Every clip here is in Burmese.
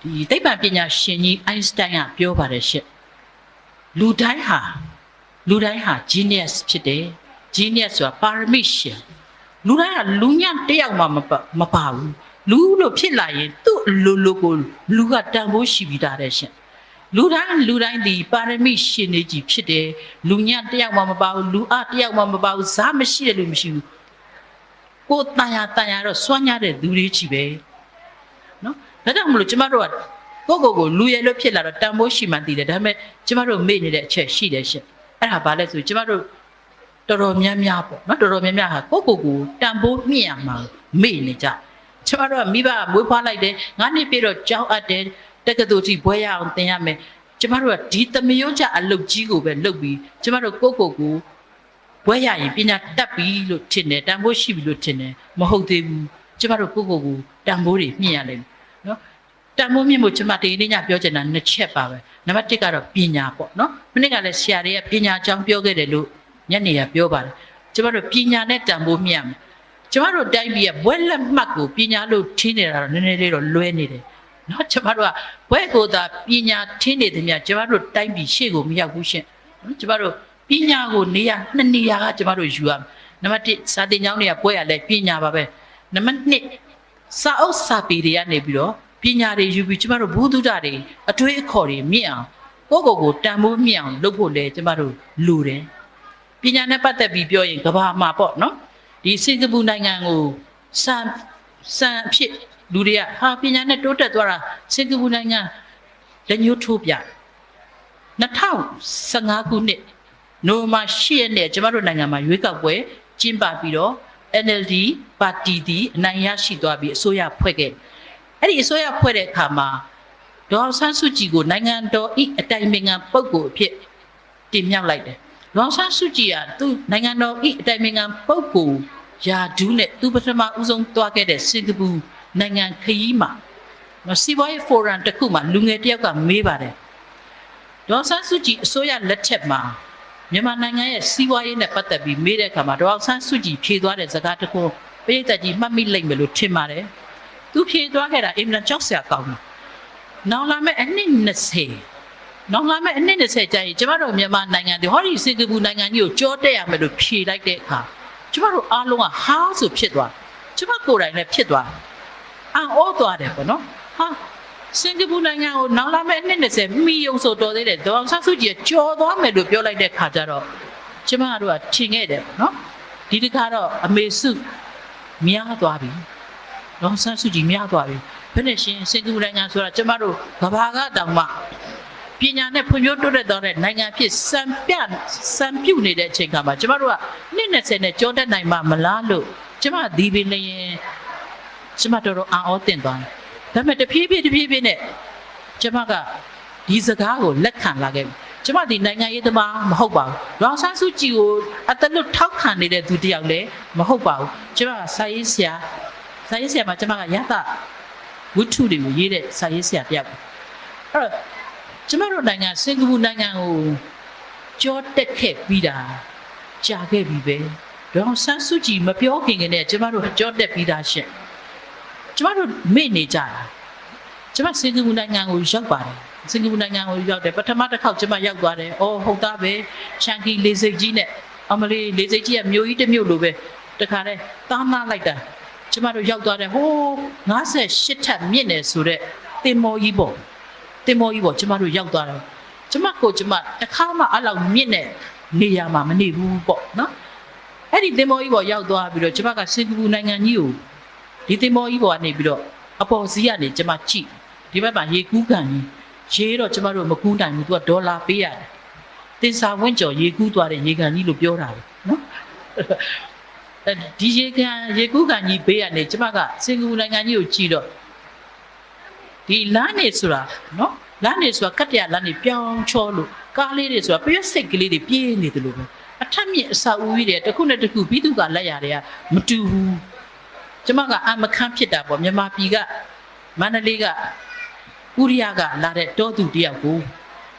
ဒီသိပ္ပံပညာရှင်ကြီးအိုင်းစတိုင်းကပြောပါတယ်ရှင့်လူတိုင်းဟာ genius ဖြစ်တယ် genius ဆိုတာပါရမီရှင်လူတိုင်းကလူညံ့တယောက်မှမပါဘူးလူလို့ဖြစ်လာရင်သူ့လူကိုလူကတန်ဖိုးရှိပြီးသားတဲ့ရှင်လူတိုင်းဒီပါရမီရှင်နေကြီးဖြစ်တယ်လူညံ့တယောက်မှမပါဘူးလူအတယောက်မှမပါဘူးဇာမရှိတယ်လို့မရှိဘူးကိုတန်ရတော့စွန့်ရတဲ့လူတွေကြီးပဲနော်ဒါကြောင့်မလို့ကျမတို့ကကိုလူရဲလို့ဖြစ်လာတော့တန်ဖိုးရှိမှသိတယ်ဒါပေမဲ့ကျမတို့မေ့နေတဲ့အချက်ရှိတယ်ရှင်အဲ့ဒါဘာလဲဆိုကျမတို့တော်တော်များများပေါ့နော်တော်တော်များများဟာကိုတန်ဖိုးမြင့်ရမှာမေ့နေကြကျမတို့ကမိဘမွေးဖွားလိုက်တယ်9နှစ်ပြည့်တော့ကြောင်းအပ်တယ်တက္ကသိုလ်ကြီးဘွဲရအောင်သင်ရမယ်ကျမတို့ကဒီသမယုံကြအလုပ်ကြီးကိုပဲလုပ်ပြီးကျမတို့ကိုဘွဲရရင်ပညာတတ်ပြီလို့ထင်တယ်တန်ဖိုးရှိပြီလို့ထင်တယ်မဟုတ်သေးဘူးကျမတို့ကိုတန်ဖိုးတွေမြင့်ရလိမ့်မယ်နော်တန်ဖိုးမြင့်ဖို့ကျမဒီနေ့ညပြောချင်တာ2ချက်ပါပဲနံပါတ်1ကတော့ပညာပေါ့နော်မနေ့ကလည်းဆရာတွေကပညာအကြောင်းပြောခဲ့တယ်လို့ညနေကပြောပါတယ်ကျမတို့ပညာနဲ့တန်ဖိုးမြင့်ရမယ်ကျမတို့တိုင်းပြည်ရဲ့ဘွဲလက်မှတ်ကိုပညာလို့ထင်းနေတာတော့နည်းနည်းလေးတော့လွဲနေတယ်နော်ကျမတို့ကဘွဲကိုသာပညာထင်းနေတယ်များကျမတို့တိုင်းပြည်ရှေ့ကိုမရောက်ဘူးရှင်နော်ကျမတို့ပညာကိုနေရာ2နေရာကကျမတို့ယူရမယ်နံပါတ်1စာတင်ကျောင်းတွေကဘွဲရလဲပညာပါပဲနံပါတ်2စာအုပ်စာပေတွေကနေပြီးတော့ပညာတွေယူပြီးကျမတို့ဘုဒ္ဓတာတွေအထွေးအခေါ်တွေမြင့်အောင်ကိုတန်ဖိုးမြင့်အောင်လုပ်ဖို့လဲကျမတို့လိုတယ်ပညာနဲ့ပတ်သက်ပြီးပြောရင်ကဘာမှာပေါ့နော်ဒီစင်ကာပူနိုင်ငံကိုစံအဖြစ်လူတွေကပညာနဲ့တိုးတက်သွားတာစင်ကာပူနိုင်ငံလက်ညှိုးထိုးပြ2015ခုနှစ်နိုဝင်ဘာ10ရက်နေ့ကျမတို့နိုင်ငံမှာရွေးကောက်ပွဲကျင်းပပြီးတော့ NLD ပါတီဒီအနိုင်ရရှိသွားပြီးအစိုးရဖွဲ့ခဲ့အဲ့ဒီအစိုးရဖွဲ့တဲ့အခါမှာဒေါ်ဆန်းစုကြည်ကိုနိုင်ငံတော်၏အတိုင်ပင်ခံပုဂ္ဂိုလ်အဖြစ်တင်မြှောက်လိုက်တယ်ဒေါ်ဆန်းစုကြည်ကသူနိုင်ငံတော်၏အတိုင်ပင်ခံပုဂ္ဂိုလ်ယာဒူးနဲ့သူပထမဦးဆုံးသွားခဲ့တဲ့စင်ကာပူနိုင်ငံခရီးမှာစီးပွားရေးဖိုရမ်တစ်ခုမှာလူငယ်တယောက်ကမေးပါတယ်ဒေါ်ဆန်းစုကြည်အစိုးရလက်ထက်မှာမြန်မာနိုင်ငံရဲ့စီးပွားရေးနဲ့ပတ်သက်ပြီးမေးတဲ့အခါမှာဒေါ်ဆန်းစုကြည်ဖြေသွားတဲ့စကားတစ်ခုပြည်သက်ကြီးမှတ်မိလိမ့်မယ်လို့ထင်ပါတယ်သူဖြေသွားခဲ့တာအင်မတန်ကြောက်စရာကောင်းတယ်နောက်လာမယ့်အနှစ်20ကြာရင်ကျမတို့မြန်မာနိုင်ငံတွေဟောဒီစင်ကာပူနိုင်ငံကြီးကိုကြောတက်ရမယ်လို့ဖြေလိုက်တဲ့အခါကျမတို့အားလုံးကဟာဆိုဖြစ်သွားကျမကိုယ်တိုင်လည်းဖြစ်သွားအံ့ဩသွားတယ်ပေါ့နော်စင်ကာပူနိုင်ငံကိုနောက်လာမယ့်အနှစ်20မိယုံဆိုတော်သေးတယ်ဒေါ်ဆန်းစုကြည်ကြော်သွားမယ်လို့ပြောလိုက်တဲ့ခါကျတော့ကျမတို့ကထင်ခဲ့တယ်ပေါ့နော်ဒီတစ်ခါတော့အမေစုများသွားပြီဒေါ်ဆန်းစုကြည်များသွားပြီဘယ်နဲ့ရှင်စင်ကာပူနိုင်ငံဆိုတာကျမတို့ကဘာကတောင်မှပညာနဲ့ဖွံ့ဖြိုးတိုးတက်သွားတဲ့နိုင်ငံဖြစ်စံပြုတ်နေတဲ့အချိန်ခါမှာကျမတို့က20နဲ့ကြောတက်နိုင်မှာမလားလို့ကျမဒီပင်လည်းကျမတော်အံ့ဩတင်သွားတယ်ဒါပေမဲ့တဖြည်းဖြည်းနဲ့ကျမကဒီစကားကိုလက်ခံလာခဲ့ကျမဒီနိုင်ငံရေးသမားမဟုတ်ပါဘူးဒေါ်ဆန်းစုကြည်ကိုအတလွတ်ထောက်ခံနေတဲ့သူတယောက်လည်းမဟုတ်ပါဘူးကျမကစာရေးဆရာမှာကျမကရသဝတ္ထုတွေကိုရေးတဲ့စာရေးဆရာတယောက်အဲ့တော့ကျမတို့နိုင်ငံစင်ကာပူနိုင်ငံကိုကြောတက်ခဲ့ပြီးတာကြာခဲ့ပြီပဲဒေါ်ဆန်းစုကြည်မပြောခင်ကတည်းကကျမတို့ကြောတက်ပြီးတာရှင့်ကျမတို့မေ့နေကြတာကျမစင်ကာပူနိုင်ငံကိုရောက်ပါတယ်စင်ကာပူနိုင်ငံကိုရောက်တယ်ပထမတစ်ခေါက်ကျမရောက်သွားတယ်အော်ဟုတ်သားပဲချန်ကီလေစိတ်ကြီးနဲ့အမလေးလေစိတ်ကြီးကမြို့ကြီးတစ်မြို့လိုပဲတခါတည်းတားနာလိုက်တာကျမတို့ရောက်သွားတယ်ဟိုး58ထပ်မြင့်နေဆိုတဲ့တင်မော်ကြီးပေါ့ကျမတို့ရောက်သွားတယ်ကျမတစ်ခါမှအဲ့လောက်မြင့်တဲ့နေရာမှာမနေဘူးပေါ့နော်အဲ့ဒီတင်မော်ကြီးပေါ်ရောက်သွားပြီးတော့ကျမကစင်ကာပူနိုင်ငံကြီးကိုဒီတင်မော်ကြီးပေါ်ကနေပြီးတော့အပေါ်စီးကနေကျမကြည့်ဒီဘက်မှာရေကူးကန်ကြီးရေတော့ကျမတို့မကူးနိုင်ဘူးသူကဒေါ်လာပေးရတယ်တင်စာဝင့်ကျော်ရေကူးသွားတဲ့ရေကန်ကြီးလို့ပြောတာပဲနော်ဒီရေကူးကန်ကြီးဘေးကနေကျမကစင်ကာပူနိုင်ငံကြီးကိုကြည့်တော့ဒီလမ်းနေဆိုတာနော်လမ်းနေဆိုတာကတ္တရလမ်းနေပြောင်းချောလို့ကားလေးတွေဆိုတာပြည့်စိတ်ကလေးတွေပြေးနေတယ်လို့ပဲအထက်မြင့်အစာဦးကြီးတွေတစ်ခုနဲ့တစ်ခုပြီးသူကလက်ရတွေကမတူဘူးကျမကအမခန့်ဖြစ်တာပေါ့မြန်မာပြည်ကမန္တလေးကဥရိယကလာတဲ့တောသူတယောက်ကို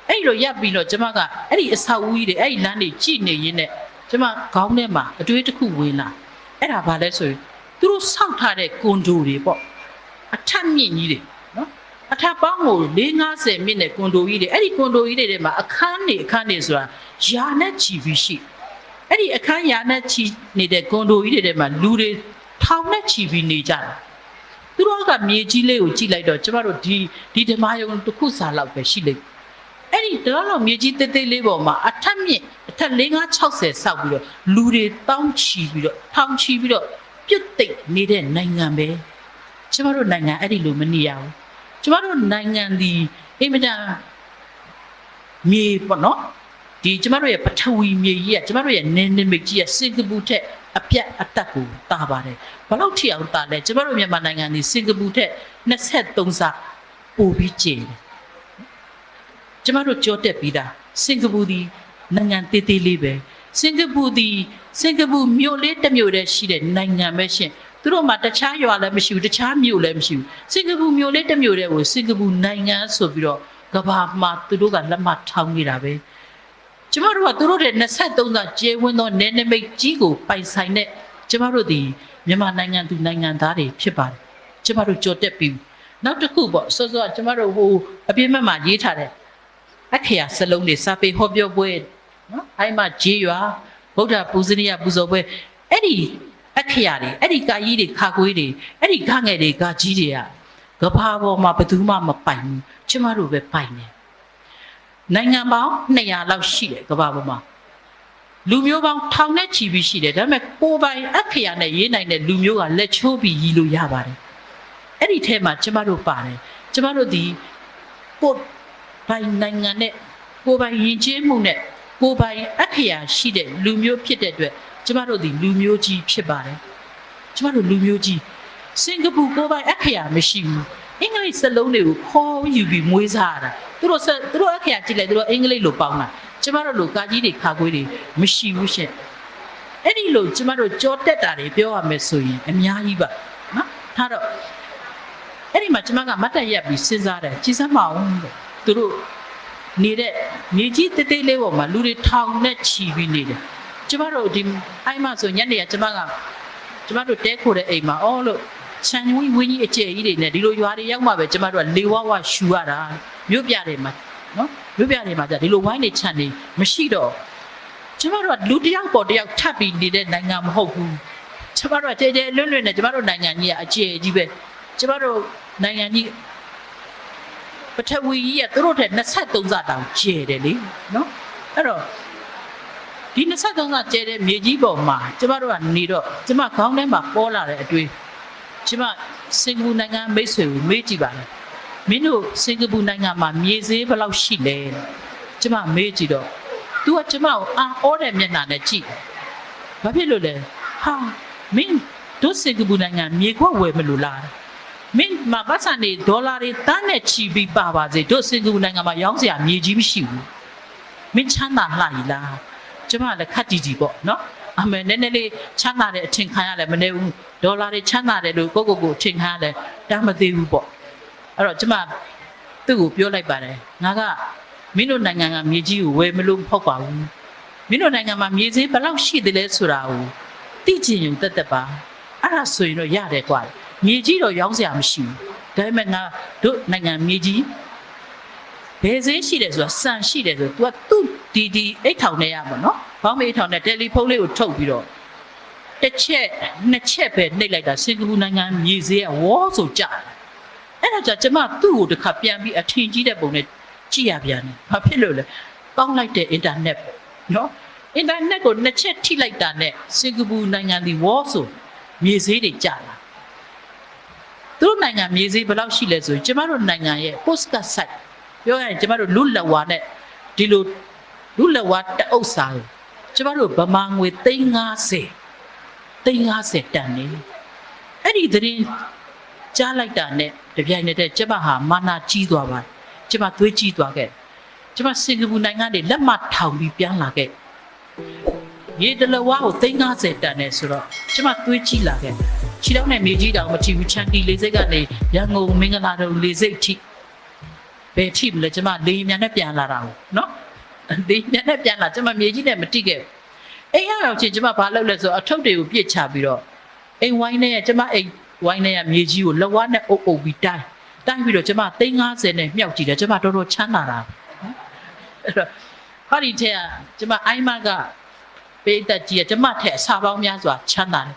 အဲ့လိုရပ်ပြီးတော့ကျမကအဲ့ဒီအစာဦးကြီးတွေအဲ့ဒီလမ်းတွေကြည့်နေရင်းနဲ့ကျမခေါင်းထဲမှာအတွေးတစ်ခုဝင်လာအဲ့ဒါဘာလဲဆိုရင်သူတို့စောက်ထားတဲ့ကွန်ဒိုတွေပေါ့အထက်မြင့်ကြီးတွေနော်အထ ထပ်ပေါင်းကို450မြင့်တဲ့ကွန်ဒိုကြီးတွေအဲ့ဒီကွန်ဒိုကြီးတွေထဲမှာအခန်းနေဆိုတာယာနဲ့ချီပြီးရှိအဲ့ဒီအခန်းယာနဲ့ချီနေတဲ့ကွန်ဒိုကြီးတွေထဲမှာလူတွေထောင်နဲ့ချီပြီးနေကြတယ်သူတို့ကမြေကြီးလေးကိုကြည့်လိုက်တော့ကျမတို့ဒီဓမ္မယုံတစ်ခုစာလောက်ပဲရှိလိမ့်အဲ့ဒီတော့မြေကြီးသေးသေးလေးပေါ်မှာအထက်မြင့်အထက်460ဆောက်ပြီးတော့လူတွေတောင်းချီပြီးတော့ထောင်ချီပြီးတော့ပြုတ်သိမ့်နေတဲ့နိုင်ငံပဲကျမတို့နိုင်ငံအဲ့ဒီလိုမနေရဘူးကျမတို့နိုင်ငံဒီအင်မတန်မြေပေါ့နော်ဒီကျမတို့ရဲ့ပထဝီမြေကြီးကကျမတို့ရဲ့နယ်နိမိတ်ကြီးကစင်ကာပူထက်အပြတ်အတက်ကိုတာပါတယ်ဘယ်လောက်ထိအောင်တာလဲကျမတို့မြန်မာနိုင်ငံဒီစင်ကာပူထက်23ဆပိုပြီးကျယ်တယ်ကျမတို့ကြောတက်ပြီးသားစင်ကာပူဒီနိုင်ငံသေးသေးလေးပဲစင်ကာပူမြို့လေးတစ်မြို့တည်းရှိတဲ့နိုင်ငံပဲရှင်သူတို့မှာတခြားရွာလည်းမရှိဘူးတခြားမြို့လည်းမရှိဘူးစင်ကာပူမြို့လေးတစ်မြို့တည်းကိုစင်ကာပူနိုင်ငံဆိုပြီးတော့ကမ္ဘာမှာသူတို့ကလက်မှတ်ထောင်းနေတာပဲကျမတို့ကသူတို့တဲ့23ကကျေဝန်းသောနယ်နိမိတ်ကြီးကိုပိုင်ဆိုင်တဲ့ကျမတို့ဒီမြန်မာနိုင်ငံသူနိုင်ငံသားတွေဖြစ်ပါတယ်ကျမတို့ကြော်တက်ပြီးနောက်တစ်ခုပေါ့စောစောကျမတို့ဟိုအပြည့်မဲ့မှာရေးထားတဲ့အခရာစလုံးတွေစာပေဟောပြောပွဲနော်အိုင်မဂျေးရွာဗုဒ္ဓပူဇနီယပူဇော်ပွဲအဲ့ဒီအခရာတွေအဲ့ဒီကာကြီးတွေခါကွေးတွေအဲ့ဒီခငယ်တွေကကြီးတွေကကဘာပေါ်မှာဘယ်သူမှမပိုင်ဘူးကျမတို့ပဲပိုင်တယ်နိုင်ငံပေါင်း200လောက်ရှိတယ်ကဘာပေါ်မှာလူမျိုးပေါင်းထောင်နဲ့ချီပြီးရှိတယ်ဒါပေမဲ့ကိုယ်ပိုင်အခရာနဲ့ရေးနိုင်တဲ့လူမျိုးကလက်ချိုးပြီးရည်လို့ရပါတယ်အဲ့ဒီထဲမှာကျမတို့ပါတယ်ကျမတို့ဒီကိုယ်ပိုင်နိုင်ငံနဲ့ကိုယ်ပိုင်ယဉ်ကျေးမှုနဲ့ကိုယ်ပိုင်အခရာရှိတဲ့လူမျိုးဖြစ်တဲ့အတွက်ကျမတို့ဒီလူမျိုးကြီးဖြစ်ပါတယ်ကျမတို့လူမျိုးကြီးစင်ကာပူကိုယ်ပိုင်အခရာမရှိဘူးအင်္ဂလိပ်စလုံးတွေကိုခေါ်ယူပြီးမွေးစားရတာသူတို့အခရာကြည့်လိုက်သူတို့အင်္ဂလိပ်လိုပေါင်းတာကျမတို့လိုကာကြီးတွေခါခွေးတွေမရှိဘူးရှင့်အဲ့ဒီလိုကျမတို့ကြောတက်တာတွေပြောရမယ်ဆိုရင်အများကြီးပါနော်ထားတော့အဲ့ဒီမှာကျမကမတ်တက်ရက်ပြီးစဉ်းစားတယ်ကြည်စမ်းမအောင်သူတို့နေတဲ့မြေကြီးတေးသေးလေးပေါ်မှာလူတွေထောင်နဲ့ချီပြီးနေတယ်ကျမတို့ဒီအိုင်မဆိုညနေကကျမတို့တဲခိုတဲ့အိမ်မှာအော်လို့ချန်ဝင်းကြီးအကျယ်ကြီးတွေနဲ့ဒီလိုရွာတွေရောက်မှပဲကျမတို့ကလေဝဝရှူရတာမြို့ပြတွေမှာနော်မြို့ပြတွေမှာじゃဒီလိုဝိုင်းနေချန်နေမရှိတော့ကျမတို့ကလူတယောက်ပေါ်တယောက်ထပ်ပြီးနေတဲ့နိုင်ငံမဟုတ်ဘူးကျမတို့ကတဲလွတ်နဲ့ကျမတို့နိုင်ငံကြီးကအကျယ်ကြီးပဲကျမတို့နိုင်ငံကြီးပထဝီကြီးကသူတို့ထက်23ဆတောင်ကျယ်တယ်လေနော်အဲ့တော့ဒီ23ဆကျဲတဲ့မြေကြီးပေါ်မှာကျမတို့ကနေတော့ကျမခေါင်းထဲမှာပေါ်လာတဲ့အတွေ့ကျမစင်ကာပူနိုင်ငံမိတ်ဆွေကိုမေးကြည့်ပါလားမင်းတို့စင်ကာပူနိုင်ငံမှာမြေဈေးဘယ်လောက်ရှိလဲကျမမေးကြည့်တော့ तू ကကျမကိုအော်တဲ့မျက်နှာနဲ့ကြည့်ဘာဖြစ်လို့လဲဟာမင်းတို့စင်ကာပူနိုင်ငံမြေခွက်ဝယ်မလို့လားမင်းမပတ်စံနေဒေါ်လာတွေတန်းနဲ့ချီပြီးပါပါစေတို့စင်ကာပူနိုင်ငံမှာရောင်းစရာမြေကြီးမရှိဘူးမင်းချမ်းသာလှရလားကျမလည်းခက်တီတီပေါ့နော်အမေနည်းနည်းလေးချမ်းသာတဲ့အထင်ခံရတယ်မနေဘူးဒေါ်လာတွေချမ်းသာတယ်လို့ကိုအထင်ခံရတယ်တားမသေးဘူးပေါ့အဲ့တော့ကျမသူ့ကိုပြောလိုက်ပါတယ်ငါကမင်းတို့နိုင်ငံကမြေကြီးကိုဝယ်မလို့မဟုတ်ပါဘူးမင်းတို့နိုင်ငံမှာမြေဈေးဘယ်လောက်ရှိသလဲဆိုတာကိုသိချင်ရင်တက်တက်ပါအဲ့ဒါဆိုရင်တော့ရတယ်ကွာမြေကြီးတော့ရောင်းစရာမရှိဘူးဒါပေမဲ့ငါတို့နိုင်ငံမြေကြီးဘယ်ဈေးရှိတယ်ဆိုတာစံရှိတယ်ဆို तू ကသူ့ဒီအိတ်ထောင်နဲ့ရပါတော့ဘောင်းမေးထောင်နဲ့တယ်လီဖုန်းလေးကိုထုတ်ပြီးတော့တစ်ချက်နှစ်ချက်ပဲနှိပ်လိုက်တာစင်ကာပူနိုင်ငံမြေဈေးကဝေါဆိုကြအဲ့ဒါကြောင့်ကျမသူ့ကိုတစ်ခါပြန်ပြီးအထင်ကြီးတဲ့ပုံနဲ့ကြည့်ရပြန်တယ်ဘာဖြစ်လို့လဲကောင်းလိုက်တဲ့အင်တာနက်နော်အင်တာနက်ကိုနှစ်ချက်ထိလိုက်တာနဲ့စင်ကာပူနိုင်ငံဒီဝေါဆိုမြေဈေးတွေကျလာသူတို့နိုင်ငံမြေဈေးဘယ်လောက်ရှိလဲဆိုရင်ကျမတို့နိုင်ငံရဲ့ postcard site ပြောရရင်ကျမတို့လူလက်ဝါနဲ့ဒီလိုလူလက်ဝါတအုပ်စာကိုကျမတို့ဗမာငွေ350တန်နေအဲ့ဒီသတင်းကြားလိုက်တာနဲ့တပြိုင်နက်တည်းကျမဟာမာနာကြီးသွားပါတယ်ကျမသွေးကြီးသွားခဲ့ကျမစင်ကာပူနိုင်ငံတွေလက်မထောင်ပြီးပြန်လာခဲ့ရေတလဝါကို350တန်နေဆိုတော့ကျမသွေးကြီးလာခဲ့ခြေထောက်နဲ့မြေကြီးတောင်မကြည့်ဘူးချန်တီလေးစိတ်ကနေရန်ကုန်မင်္ဂလာတော်လေးစိတ်ထိဘယ်ထိမလဲကျမလေမြန်နဲ့ပြန်လာတာကိုနော်လေမြန်နဲ့ပြန်လာကျမမြေကြီးနဲ့မတိခဲ့အိမ်ရောက်ချင်းကျမဘာလုပ်လဲဆိုအထုပ်တွေကိုပြစ်ချပြီးတော့အိမ်ဝိုင်းနဲ့ကျမအိမ်ဝိုင်းနဲ့မြေကြီးကိုလက်ဝါးနဲ့အုပ်ပြီးတိုင်း တိုင်းပြီးတော့ကျမ350နဲ့မြောက်ကြည့်တယ်ကျမတော်တော်ချမ်းသာတာအဲ့တော့ဟာဒီတဲ့ကျမအိုင်မကပေးတတ်ကြီးကျမထက်အစာပေါင်းများစွာချမ်းသာတယ်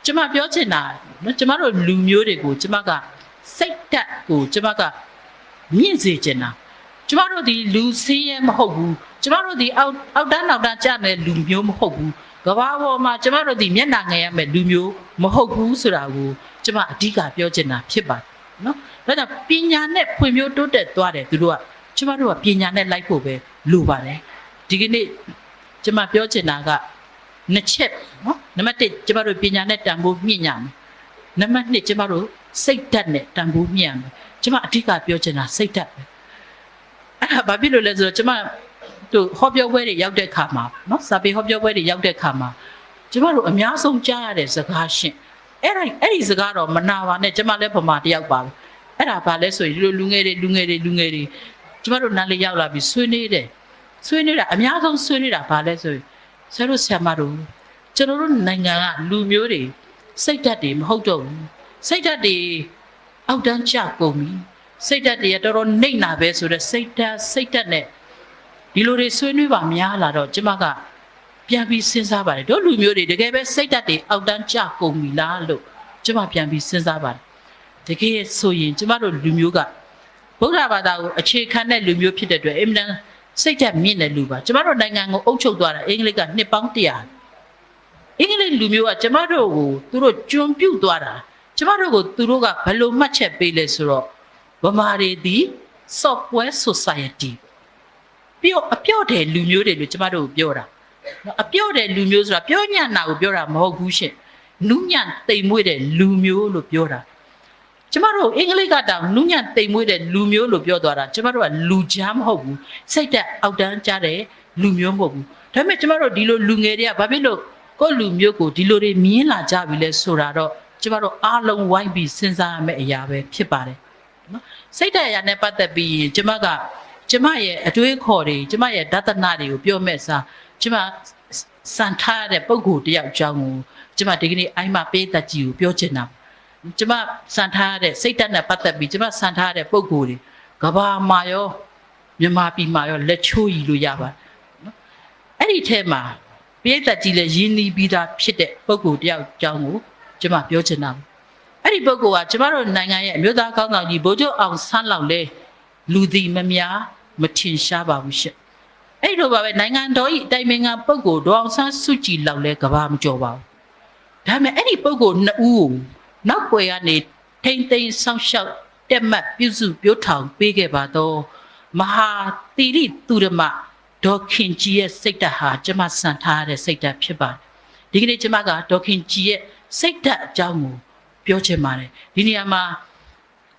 ကျမပြောချင်တာနော်ကျမတို့လူမျိုးတွေကိုကျမကစိတ်ဓာတ်ကိုကျမကမြင့်စေချင်တာကျမတို့ဒီလူစင်းရဲမဟုတ်ဘူးကျမတို့ဒီအောက်တန်းနောက်တန်းကျတဲ့လူမျိုးမဟုတ်ဘူးကဘာပေါ်မှာကျမတို့ဒီမျက်နှာငယ်ရမယ်လူမျိုးမဟုတ်ဘူးဆိုတာကိုကျမအဓိကပြောချင်တာဖြစ်ပါတယ်နော်ဒါကြောင့်ပညာနဲ့ဖွံ့ဖြိုးတိုးတက်သွားတယ်သူတို့ကကျမတို့ကပညာနဲ့လိုက်ဖို့ပဲလိုပါတယ်ဒီကနေ့ကျမပြောချင်တာကနှစ်ချက်နော်နံပါတ်1ကျမတို့ပညာနဲ့တန်ဖိုးမြင့်ညံ့မယ်နံပါတ်2ကျမတို့စိတ်ဓာတ်နဲ့တန်ဖိုးမြင့်မယ်ကျမအဓိကပြောချင်တာစိတ်ဓာတ်ပဲအဲ့ဒါဘာဖြစ်လို့လဲဆိုတော့ကျမတို့ဟောပြောပွဲတွေရောက်တဲ့ခါမှာနော်စာပေဟောပြောပွဲတွေရောက်တဲ့ခါမှာကျမတို့အများဆုံးကြားရတဲ့စကားရှင်အဲ့ဒီစကားတော့မနာပါနဲ့ကျမလည်းဗမာတယောက်ပါပဲအဲ့ဒါဘာလဲဆိုရင်လူငယ်တွေကျမတို့နားလေးရောက်လာပြီးဆွေးနွေးတာအများဆုံးဆွေးနွေးတာဘာလဲဆိုရင်ဆရာတို့ဆရာမတို့ကျွန်တော်တို့နိုင်ငံကလူမျိုးတွေစိတ်ဓာတ်တွေမဟုတ်တော့ဘူးစိတ်ဓာတ်တွေအောက်တန်းကျကုန်ပြီစိတ်ဓာတ်တွေတော်တော်နှိမ့်နာပဲဆိုတော့စိတ်ဓာတ်နဲ့ဒီလိုတွေဆွေးနွေးပါများလာတော့ကျမကပြန်ပြီးစဉ်းစားပါတယ်တို့လူမျိုးတွေတကယ်ပဲစိတ်ဓာတ်တွေအောက်တန်းကျကုန်ပြီလားလို့ကျမပြန်ပြီးစဉ်းစားပါတယ်တကယ်ဆိုရင်ကျမတို့လူမျိုးကဗုဒ္ဓဘာသာကိုအခြေခံတဲ့လူမျိုးဖြစ်တဲ့အတွက်အင်မတန်စိတ်ဓာတ်မြင့်တဲ့လူပါကျမတို့နိုင်ငံကိုအုပ်ချုပ်သွားတာအင်္ဂလိပ်ကနှစ်ပေါင်း100အင်္ဂလိပ်လူမျိုးကကျမတို့ကိုသူတို့ကျွန်းပြုတ်သွားတာကျမတို့ကိုသူတို့ကဘယ်လိုမှတ်ချက်ပေးလဲဆိုတော့ဗမာတွေဒီ software society အပြော့တဲ့လူမျိုးတွေလို့ကျမတို့ကိုပြောတာအပြော့တဲ့လူမျိုးဆိုတာပြောညံ့တာကိုပြောတာမဟုတ်ဘူးရှင်နူးညံ့တိမ်မွေ့တဲ့လူမျိုးလို့ပြောတာကျမတို့အင်္ဂလိပ်ကတောင်နူးညံ့တိမ်မွေ့တဲ့လူမျိုးလို့ပြောသွားတာကျမတို့ကလူချမ်းမဟုတ်ဘူးစိတ်ဓာတ်အောက်တန်းကျတဲ့လူမျိုးမဟုတ်ဘူးဒါပေမဲ့ကျမတို့ဒီလိုလူငယ်တွေကဘာဖြစ်လို့ကိုယ့်လူမျိုးကိုဒီလိုတွေမြင်လာကြပြီလဲဆိုတာတော့ကျမတို့အားလုံးဝိုင်းပြီးစဉ်းစားရမယ့်အရာပဲဖြစ်ပါတယ်နော်စိတ်ဓာတ်အရာနဲ့ပတ်သက်ပြီးကျမရဲ့အတွေးခေါ်တွေကျမရဲ့ဒသနာတွေကိုပြောမဲ့စားကျမစံထားတဲ့ပုံကိုတယောက်အကြောင်းကိုကျမဒီကနေ့အိုင်းမပေးတတ်ကြီးကိုပြောချင်တာကျမစံထားတဲ့စိတ်ဓာတ်နဲ့ပတ်သက်ပြီးကျမစံထားတဲ့ပုံကိုတွေကဘာမှာရောမြန်မာပြည်မှာရောလက်ချိုးရီလို့ရပါနော်အဲ့ဒီထဲမှာပေးတတ်ကြီးလည်းရင်းနှီးပြီးသားဖြစ်တဲ့ပုံကိုတယောက်အကြောင်းကိုကျမပြောချင်တာအဲ့ဒီပုံကကျမတို့နိုင်ငံရဲ့အမျိုးသားကောင်းဆောင်ကြီးဗိုလ်ချုပ်အောင်ဆန်းလောက်လဲလူသည်မများမထင်ရှားပါဘူးရှင့်အဲ့လိုပါပဲနိုင်ငံတော်၏အတိုင်ပင်ခံပုဂ္ဂိုလ်ဒေါအောင်ဆန်းစုကြည်လောက်လဲကဘာမကြော်ပါဘူးဒါပေမဲ့အဲ့ဒီပုဂ္ဂိုလ်နှစ်ဦးကိုနောက်ွယ်ကနေထိမ့်သိမ်းဆောင်းလျှောက်တက်မှတ်ပြုစုပြောထောင်ပေးခဲ့ပါတော့မဟာတိရိသူရမဒေါခင်ကြီးရဲ့စိတ်ဓာတ်ဟာကျမစံထားတဲ့စိတ်ဓာတ်ဖြစ်ပါတယ်ဒီကနေ့ကျမကဒေါခင်ကြီးရဲ့စိတ်ဓာတ်အကြောင်းကိုပြောချင်ပါတယ်ဒီနေရာမှာ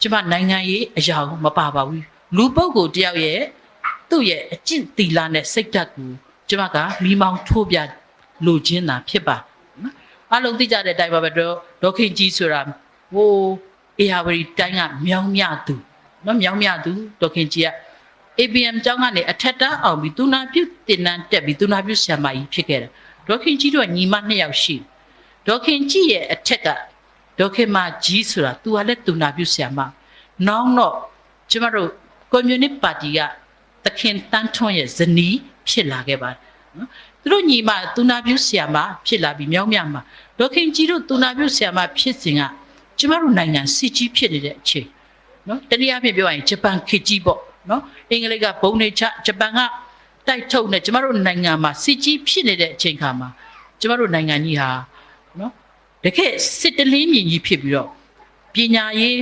ကျမနိုင်ငံရေးအရာမပါပါဘူးလူပုဂ္ဂိုလ်တယောက်ရဲ့သူ့ရဲ့အကျင့်သီလနဲ့စိတ်ဓာတ်ကိုကျမကမိမောင်းထိုးပြလိုချင်တာဖြစ်ပါနော်အားလုံးသိကြတဲ့အတိုင်းပါပဲဒေါခင်ကြီးဆိုတာဟိုအေဟာဝတီတိုင်းကမြောင်းမြသူနော်မြောင်းမြသူဒေါခင်ကြီးက ABM ကျောင်းကနေအထက်တန်းအောင်ပြီးသူနာပြုတင်နန်းတက်ပြီးသူနာပြုဆရာမကြီးဖြစ်ခဲ့တယ်ဒေါခင်ကြီးတို့ညီမ2ယောက်ရှိဒေါခင်ကြီးရဲ့အထက်ကဒေါခင်မကြီးဆိုတာသူကလည်းသူနာပြုဆရာမနောင်တော့ကျမတို့ကွန်မြူနစ်ပါတီကသခင်တန်းထွန်းရဲ့ဇနီးဖြစ်လာခဲ့ပါတယ်နော်သူတို့ညီမသူနာပြုဆရာမဖြစ်လာပြီးမြောင်းမြမှာဒေါခင်ကြီးတို့သူနာပြုဆရာမဖြစ်စဉ်ကကျမတို့နိုင်ငံစစ်ကြီးဖြစ်နေတဲ့အချိန်နော်တနည်းအားဖြင့်ပြောရရင်ဂျပန်ခေတ်ကြီးပေါ့နော်အင်္ဂလိပ်ကဘုံနေချဂျပန်ကတိုက်ထုတ်နေကျမတို့နိုင်ငံမှာစစ်ကြီးဖြစ်နေတဲ့အချိန်ခါမှာကျမတို့နိုင်ငံကြီးဟာနော်တကယ်စစ်တလင်းမြင်ကြီးဖြစ်ပြီးတော့ပညာရေး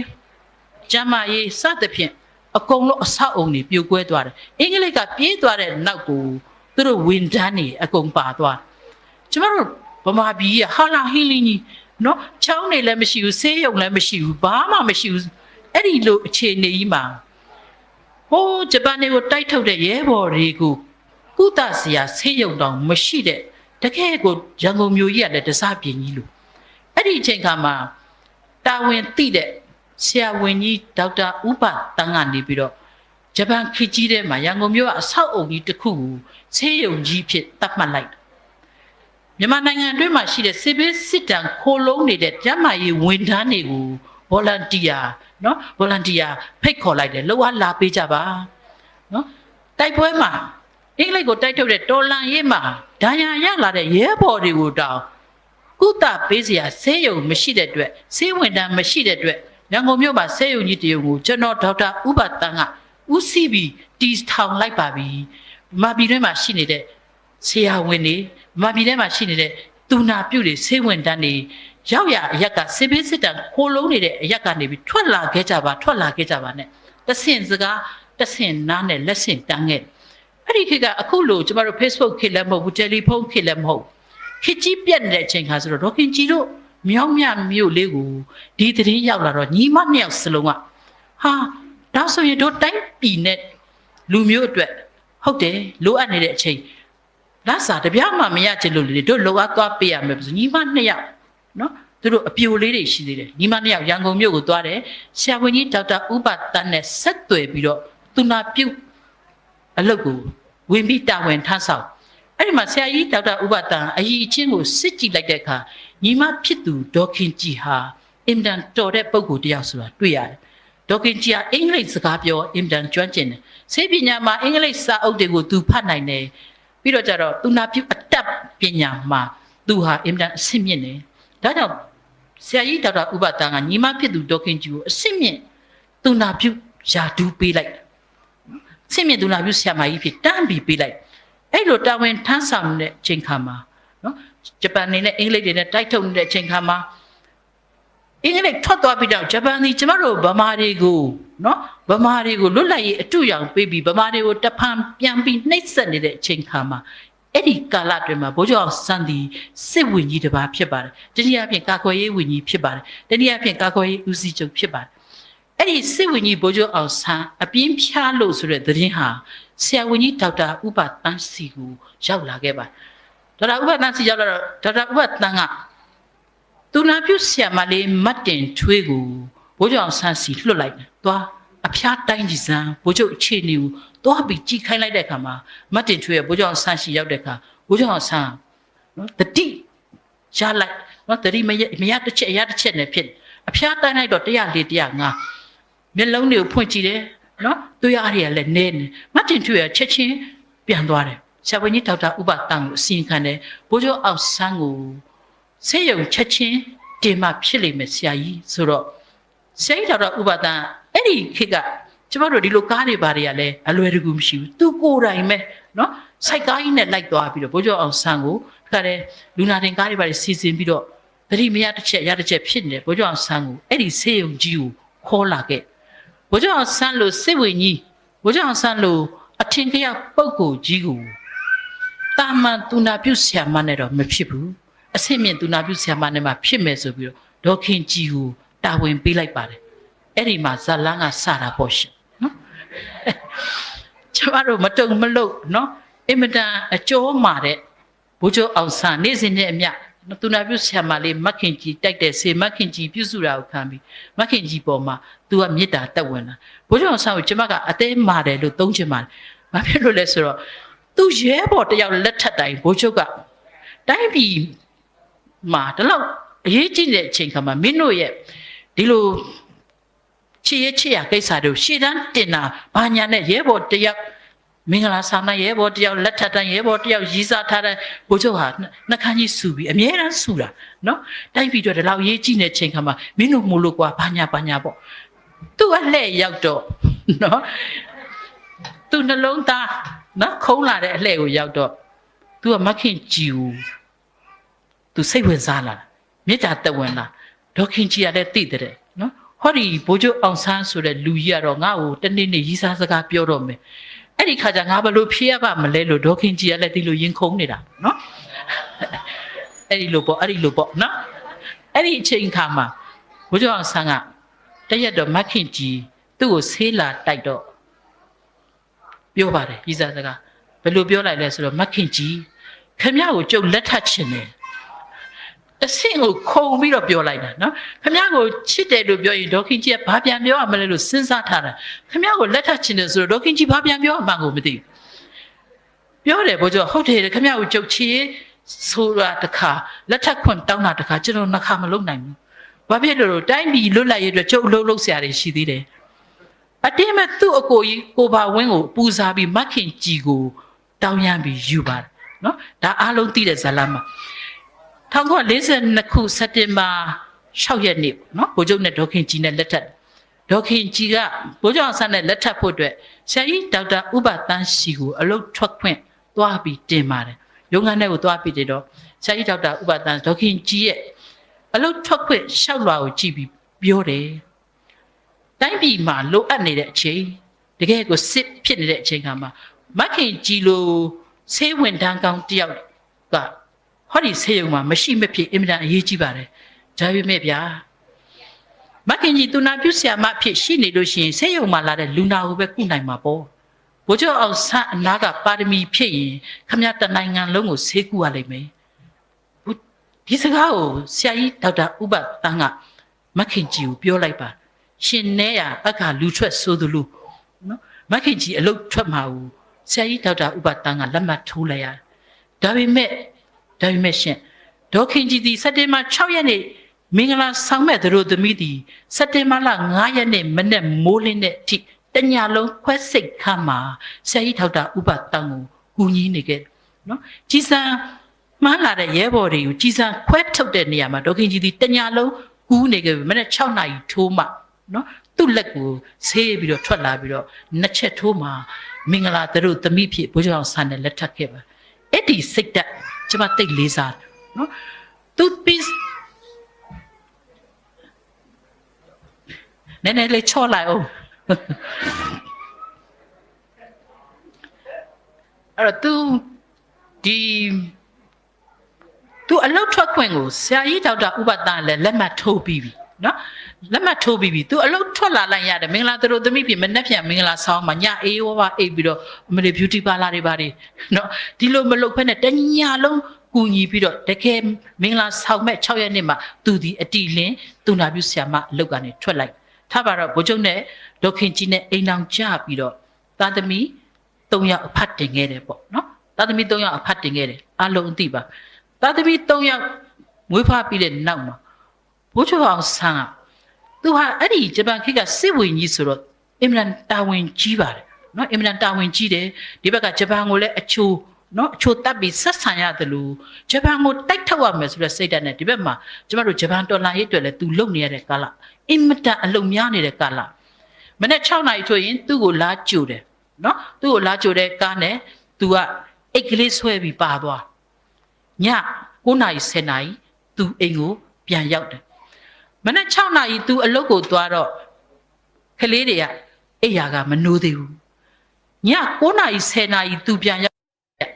ကျန်းမာရေးစသဖြင့်အကုန်လုံးအဆောက်အုံတွေပြိုကွဲသွားတယ်အင်္ဂလိပ်ကပြေးသွားတဲ့နောက်ကိုသူတို့ဝန်ထမ်းတွေအကုန်ပါသွားကျမတို့ဗမာပြည်ကဟာလာဟင်းလင်းကြီးနော်ချောင်းတွေလည်းမရှိဘူးဆေးရုံလည်းမရှိဘူးဘာမှမရှိဘူးအဲ့ဒီလိုအခြေအနေကြီးမှာဟိုးဂျပန်တွေကိုတိုက်ထုတ်တဲ့ရဲဘော်တွေကိုကုသစရာဆေးရုံတောင်မရှိတဲ့တကယ်ကိုရန်ကုန်မြို့ကြီးကလည်းတစားပြင်းကြီးလို့အဲ့ဒီအချိန်ခါမှာတာဝန်သိတဲ့ဆရာဝန်ကြီးဒေါက်တာဥပတန်းကနေပြီးတော့ဂျပန်ခေတ်ကြီးထဲမှာရန်ကုန်မြို့ကအဆောက်အုံကြီးတစ်ခုကိုဆေးရုံကြီးဖြစ်သတ်မှတ်လိုက်မြန်မာနိုင်ငံအတွင်းမှာရှိတဲ့စစ်ဘေးစစ်တမ်းခိုးလုံးနေတဲ့ကျန်းမာရေးဝန်ထမ်းတွေကို volunteer နော် volunteer ဖိတ်ခေါ်လိုက်တယ်လောက်အားလာပေးကြပါနော်တိုက်ပွဲမှာအင်္ဂလိပ်ကိုတိုက်ထုတ်တဲ့တော်လန်ရေးမှာဒဏ်ရာရလာတဲ့ရဲဘော်တွေကိုတောင်ကုသပေးစရာဆေးရုံမရှိတဲ့အတွက်ဆေးဝန်ထမ်းမရှိတဲ့အတွက်ရန်ကုန်မြို့မှာဆေးရုံကြီးတရုံကိုကျွန်တော်ဒေါက်တာဥပတန်းကဦးစီးပြီးတီထောင်လိုက်ပါပြီ။မာပြည်ထဲမှာရှိနေတဲ့ဆရာဝန်တွေမာပြည်ထဲမှာရှိနေတဲ့သူနာပြုတွေဆေးဝန်ထမ်းတွေရောက်ရအရက်ကစစ်ဘေးစစ်တမ်းခိုးလုံးနေတဲ့အရက်ကနေပြီးထွက်လာခဲ့ကြပါနဲ့တဆင့်စကားတဆင့်နားနဲ့လက်ဆင့်တန်းခဲ့အဲ့ဒီခေတ်ကအခုလို့ကျမတို့ Facebook ခေတ်လည်းမဟုတ်ဘူးတယ်လီဖုန်းခေတ်လည်းမဟုတ်ခေတ်ကြီးပြတ်နေတဲ့အချိန်ခါဆိုတော့ဒေါခင်ကြီးတို့မြောင်းမြမြို့လေးကိုဒီသတင်းရောက်လာတော့ညီမနှစ်ယောက်စလုံးကဟာဒါဆိုရင်တို့တိုင်းပြည်နဲ့လူမျိုးအတွက်ဟုတ်တယ်လိုအပ်နေတဲ့အချိန်လက်စာတပြားမှမရချင်လို့လေတို့လောအားသွားပေးရမယ်ဆိုညီမနှစ်ယောက်နော်သူတို့အပြိုလေးတွေရှိသေးတယ်ညီမနှစ်ယောက်ရန်ကုန်မြို့ကိုသွားတယ်ဆရာဝန်ကြီးဒေါက်တာဥပတန်းနဲ့ဆက်သွယ်ပြီးတော့သူနာပြုအလုပ်ကိုဝင်ပြီးတာဝန်ထမ်းဆောင်အဲ့ဒီမှာဆရာကြီးဒေါက်တာဥပတန်းအကြီးအချင်းကိုစစ်ကြည့်လိုက်တဲ့အခါညီမဖြစ်သူဒေါခင်ကြီးဟာအင်တန်တော်တဲ့ပုဂ္ဂိုလ်တစ်ယောက်ဆိုတာတွေ့ရတယ်ဒေါခင်ကြီးကအင်္ဂလိပ်စကားပြောအင်တန်ကျွမ်းကျင်တယ်ဆေးပညာမှာအင်္ဂလိပ်စာအုပ်တွေကိုသူဖတ်နိုင်တယ်ပြီးတော့ကျတော့သူနာပြုအတတ်ပညာမှာသူဟာအင်တန်အဆင့်မြင့်တယ်ဒါကြောင့်ဆရာကြီးဒေါက်တာဥပတန်းကညီမဖြစ်သူဒေါခင်ကြီးကိုအဆင့်မြင့်သူနာပြုယာဒူးပေးလိုက်အဆင့်မြင့်သူနာပြုဆရာမကြီးဖြစ်တန်းပြီးပေးလိုက်အဲ့လိုတာဝန်ထမ်းဆောင်တဲ့အချိန်ခါမှာနော်ဂျပန်နေနဲ့အင်္ဂလိပ်တွေနဲ့တိုက်ထုတ်နေတဲ့အချိန်ခါမှာအင်္ဂလိပ်ထွက်သွားပြီးတော့ဂျပန်ဒီကျမတို့ဗမာတွေကိုနော်ဗမာတွေကိုလွတ်လပ်ရေးအတူရောင်ပေးပြီးဗမာတွေကိုတဖန်ပြန်ပြီးနှိပ်စက်နေတဲ့အချိန်ခါမှာအဲ့ဒီကာလတွင်မှာဘိုးကျော်အောင်ဆန်းဒီစစ်ဝင်ကြီးတစ်ပါးဖြစ်ပါတယ်တနည်းအားဖြင့်ကာကွယ်ရေးဝင်ကြီးဖြစ်ပါတယ်တနည်းအားဖြင့်ကာကွယ်ရေးဦးစီးချုပ်ဖြစ်ပါတယ်အဲ့ဒီစစ်ဝင်ကြီးဘိုးကျော်အောင်ဆန်းအပြင်းဖြားလို့ဆိုတဲ့သတင်းဟာဆရာဝန်ကြီးဒေါက်တာဥပတန်းစီကိုရောက်လာခဲ့ပါတယ်ဒေါက်တာဥပတန်းစီရောက်လာတော့ဒေါက်တာဥပတန်းကသူနာပြုဆရာမလေးမတ်တင်ထွေးကိုဘိုးကျော်အောင်ဆန်းစီလွှတ်လိုက်တယ်သွားအဖျားတိုင်းကြီးစံဘိုးချုပ်အခြေအနေကိုသွားပြီးကြည့်ခိုင်းလိုက်တဲ့အခါမှာမတ်တင်ထွေးရဲ့ဘိုးကျော်အောင်ဆန်းစီရောက်တဲ့အခါဘိုးကျော်အောင်ဆန်းနော်တတိရလိုက်နော်တတိမရတစ်ချက်ရတစ်ချက်နဲ့ဖြစ်အဖျားတိုင်းလိုက်တော့104 105မျက်လုံးတွေကိုဖွင့်ကြည့်တယ်နော်သူရရလည်းနည်းနေမတ်တင်ထွေးရဲ့ချက်ချင်းပြန်သွားတယ်ဆရာဝန်ကြီးဒေါက်တာဥပတန်းကိုအစီရင်ခံတယ်ဘိုးကျော်အောင်ဆန်းကိုဆေးရုံချက်ချင်းတင်မှဖြစ်လိမ့်မယ်ဆရာကြီးဆိုတော့ဆရာကြီးဒေါက်တာဥပတန်းအဲ့ဒီခေတ်ကကျမတို့ဒီလိုကားတွေဘာတွေကလည်းအလွယ်တကူမရှိဘူးသူကိုယ်တိုင်ပဲနော်စိုက်ကားကြီးနဲ့လိုက်သွားပြီးတော့ဘိုးကျော်အောင်ဆန်းကိုခါတယ်လူနာတင်ကားတွေဘာတွေစီစဉ်ပြီးတော့သတိမရတစ်ချက်ရတစ်ချက်ဖြစ်နေတယ်ဘိုးကျော်အောင်ဆန်းကိုအဲ့ဒီဆေးရုံကြီးကိုခေါ်လာခဲ့ဘိုးကျော်အောင်ဆန်းလို့စစ်ဝင်ကြီးဘိုးကျော်အောင်ဆန်းလို့အထင်ကရပုဂ္ဂိုလ်ကြီးကိုတာမန်သူနာပြုဆရာမနဲ့တော့မဖြစ်ဘူးအဆင့်မြင့်သူနာပြုဆရာမနဲ့မှဖြစ်မယ်ဆိုပြီးတော့ဒေါခင်ကြီးကိုတာဝန်ပေးလိုက်ပါတယ်အဲ့ဒီမှာဇလန်းကစတာပေါ့ရှင်နော်ကျမတို့မတုံမလို့နော်အင်မတန်အကျော်မာတဲ့ဘိုးကျော်အောင်ဆန်းနေ့စဉ်နဲ့အမျှသူနာပြုဆရာမလေးမခင်ကြီးတိုက်တဲ့ဆေမခင်ကြီးပြုစုတာကိုခံပြီးမခင်ကြီးပေါ်မှာသူကမေတ္တာတက်ဝင်လာဘိုးကျော်အောင်ဆန်းကိုကျမကအသေးမာတယ်လို့သုံးချင်ပါတယ်ဘာဖြစ်လို့လဲဆိုတော့သူရဲဘော်တယောက်လက်ထက်တိုင်းဘိုးချုပ်ကတိုင်းပြည်မှာတလောက်အရေးကြီးတဲ့အချိန်ခါမှာမင်းတို့ရဲ့ဒီလိုချစ်ရကိစ္စတို့ရှေ့တန်းတင်တာဘာညာနဲ့ရဲဘော်တယောက်မင်္ဂလာဆောင်တဲ့ရဲဘော်တယောက်လက်ထက်တိုင်းရဲဘော်တယောက်ရည်စားထားတဲ့ဘိုးချုပ်ဟာနှခမ်းကြီးဆူပြီးအမြဲတမ်းဆူတာနော်တိုက်ပြီးတော့ဒီလောက်ရေးကြည့်နေတဲ့ချိန်ခါမှာမင်းတို့မို့လို့ကွာဘာညာပေါ့သူ့အလှဲ့ရောက်တော့နော်သူနှလုံးသားနော်ခုံးလာတဲ့အလှဲ့ကိုရောက်တော့သူကမခင်ကြီးကိုသူစိတ်ဝင်စားလာမေတ္တာတက်ဝင်လာဒေါခင်ကြီးကလည်းသိတဲ့နော်ဟောဒီဘိုးချုပ်အောင်ဆန်းဆိုတဲ့လူကြီးကတော့ငါ့ကိုတနေ့နေ့ရီးစားစကားပြောတော့မယ်အဲ့ဒီခါကျငါဘယ်လိုဖြေရပါမလဲလို့ဒေါခင်ကြီးကလည်းဒီလိုရင်ခုန်နေတာနော်အဲ့ဒီလိုပေါ့နော်အဲ့ဒီအချိန်ခါမှာဘိုးချုပ်အောင်ဆန်းကတရက်တော့မခင်ကြီးသူ့ကိုဆေးလာတိုက်တော့ပြောပါတယ်ရီးစားစကားဘယ်လိုပြောလိုက်လဲဆိုတော့မခင်ကြီးခင်ဗျားကိုကျုပ်လက်ထပ်ချင်တယ်အဆင့်ကိုခုံပြီးတော့ပြောလိုက်တာနော်ခင်ဗျားကိုချစ်တယ်လို့ပြောရင်ဒေါခင်ကြီးကဘာပြန်ပြောရမလဲလို့စဉ်းစားထားတာခင်ဗျားကိုလက်ထပ်ချင်တယ်ဆိုတော့ဒေါခင်ကြီးဘာပြန်ပြောမှန်းကိုမသိဘူးပြောတယ်ဘိုးကျော်ဟုတ်တယ်ခင်ဗျားကိုကြုတ်ချီဆိုတာတခါလက်ထပ်ခွန်တောင်းတာတခါကျွန်တော်နှခါမလုံးနိုင်ဘူး ဘာဖြစ်လို့တိုင်းပြည်လွတ်လပ်ရေးအတွက်ကျုပ်အလုပ်လုပ်ဆရာတွေရှိသေးတယ်အတင်းမဲ့သူ့အကိုကြီးကိုပါဝင်းကိုပူဇာပြီးမခင်ကြီးကိုတောင်းရမ်းပြီးယူပါတယ်နော်ဒါအားလုံးသိတဲ့ဇာလမှာ1942ခုစက်တင်ဘာ6ရက်နေ့နော်ဗိုလ်ချုပ်နဲ့ဒေါခင်ကြီးနဲ့လက်ထပ်ဒေါခင်ကြီးကဗိုလ်ချုပ်အောင်ဆန်းနဲ့လက်ထပ်ဖို့အတွက်ဆရာကြီးဒေါက်တာဥပတန်းစီကိုအလုပ်ထွက်ခွင့်သွားပြီးတင်ပါတယ်ရုံးခန်းထဲကိုသွားပြီးတယ်တော့ဆရာကြီးဒေါက်တာဥပတန်းဒေါခင်ကြီးရဲ့အလုပ်ထွက်ခွင့်ရှောက်လွှာကိုကြည့်ပြီးပြောတယ်တိုင်းပြည်မှာလိုအပ်နေတဲ့အချိန်တကယ်ကိုစစ်ဖြစ်နေတဲ့အချိန်ခါမှာမခင်ကြီးလိုဆေးဝင်တန်းကောင်းတယောက်ကဟောဒီဆေးရုံမှာမရှိမဖြစ်အင်မတန်အရေးကြီးပါတယ်ဒါပေမဲ့ဗျာမခင်ကြီးသူနာပြုဆရာမဖြစ်ရှိနေလို့ရှိရင်ဆေးရုံမှာလာတဲ့လူနာကိုပဲကုနိုင်မှာပေါ့ဘိုးကျော်အောင်ဆန်းအနာကပါရမီဖြစ်ရင်ခမရတနိုင်ငံလုံးကိုဆေးကုရလိမ့်မယ်ဒီစကားကိုဆရာကြီးဒေါက်တာဥပတန်းကမခင်ကြီးကိုပြောလိုက်ပါရှင်နဲ့ရအခါလူထွက်ဆိုသူလူနော်မခင်ကြီးအလုတ်ထွက်မှာကိုဆရာကြီးဒေါက်တာဥပတန်းကလက်မှတ်ထိုးလိုက်ရတယ်ဒါပေမဲ့ရှင်ဒေါခင်ကြီးဒီစက်တင်ဘာ6ရက်နေ့မင်္ဂလာဆောင်မဲ့သူတို့သမီးဒီစက်တင်ဘာလ9ရက်နေ့မနေ့မိုးလင်းတဲ့အထိတညလုံးခွဲစိတ်ခါမှာဆရာကြီးဒေါက်တာဥပတန်းကိုကူညီနေခဲ့နော်ကြီးစံမှန်းလာတဲ့ရဲဘော်တွေကိုကြီးစံခွဲထုတ်တဲ့နေရာမှာဒေါခင်ကြီးဒီတညလုံးကူးနေခဲ့ပြီမနေ့6နာရီထိုးမှနော်သူ့လက်ကိုဆေးပြီးတော့ထွက်လာပြီးတော့နှစ်ချက်ထိုးမှမင်္ဂလာသူတို့သမီးဖြစ်ဘိုးကျော်အောင်ဆန်းနဲ့လက်ထပ်ခဲ့ပါအဲ့ဒီစိတ်တက်ကျွန်မသိလေးစားနော်သူပြီးနည်းနည်းလေးချော့လိုက်အောင်အဲ့တော့သူအလုတ်ထွက်ခွင့်ကိုဆရာကြီးဒေါက်တာဥပတန်းလည်းလက်မှတ်ထိုးပြီးပြီနော်လက်မှတ်ထိုးပြီးပြီသူအလုတ်ထွက်လာလိုက်ရတယ်မင်္ဂလာသူတို့သမီးပြင်မနှက်ပြန်မင်္ဂလာဆောင်မှာညအေးဝါအိပ်ပြီးတော့အမေရိ beauty parlor တွေပါတယ်နော်ဒီလိုမလုပ်ဖက်နဲ့တညလုံးကူညီပြီးတော့တကယ်မင်္ဂလာဆောင်မဲ့6ရက်နေ့မှာသူဒီအတီလင်းသူနာပြုဆရာမအလုတ်ကနေထွက်လိုက်ထားပါတော့ဗိုလ်ချုပ်နဲ့ဒေါခင်ကြီးနဲ့အိမ်အောင်ကြပြီးတော့သားသမီး3ယောက်အဖတ်တင်ခဲ့တယ်ပေါ့နော်သားသမီး3ယောက်အဖတ်တင်ခဲ့တယ်အလုံးသိပါသားသမီး3ယောက်မွေးဖွားပြီးတဲ့နောက်မှာဘိုးချုပ်အောင်ဆန်းကသူဟာအဲ့ဒီဂျပန်ခေတ်ကစစ်ဝင်ကြီးဆိုတော့အင်မတန်တာဝန်ကြီးပါတယ်နော်အင်မတန်တာဝန်ကြီးတယ်ဒီဘက်ကဂျပန်ကိုလည်းအချိုတက်ပြီးဆက်ဆံရတယ်လို့ဂျပန်ကိုတိုက်ထုတ်ရမယ်ဆိုတဲ့စိတ်ဓာတ်နဲ့ဒီဘက်မှာကျမတို့ဂျပန်တော်လှန်ရေးအတွက်လည်းသူလုပ်နေရတဲ့ကာလအင်မတန်အလုံများနေတဲ့ကာလမနေ့6နာရီထိုးရင်သူ့ကိုလာကြိုတယ်နော်သူ့ကိုလာကြိုတဲ့ကားနဲ့သူကအိတ်ကလေးဆွဲပြီးပါသွားည9နာရီ10နာရီသူအိမ်ကိုပြန်ရောက်တယ်မနေ့6နာရီသူအလုပ်ကိုသွားတော့ကလေးတွေကအိယာကမနိုးသေးဘူးည9နာရီ10နာရီသူပြန်ရောက်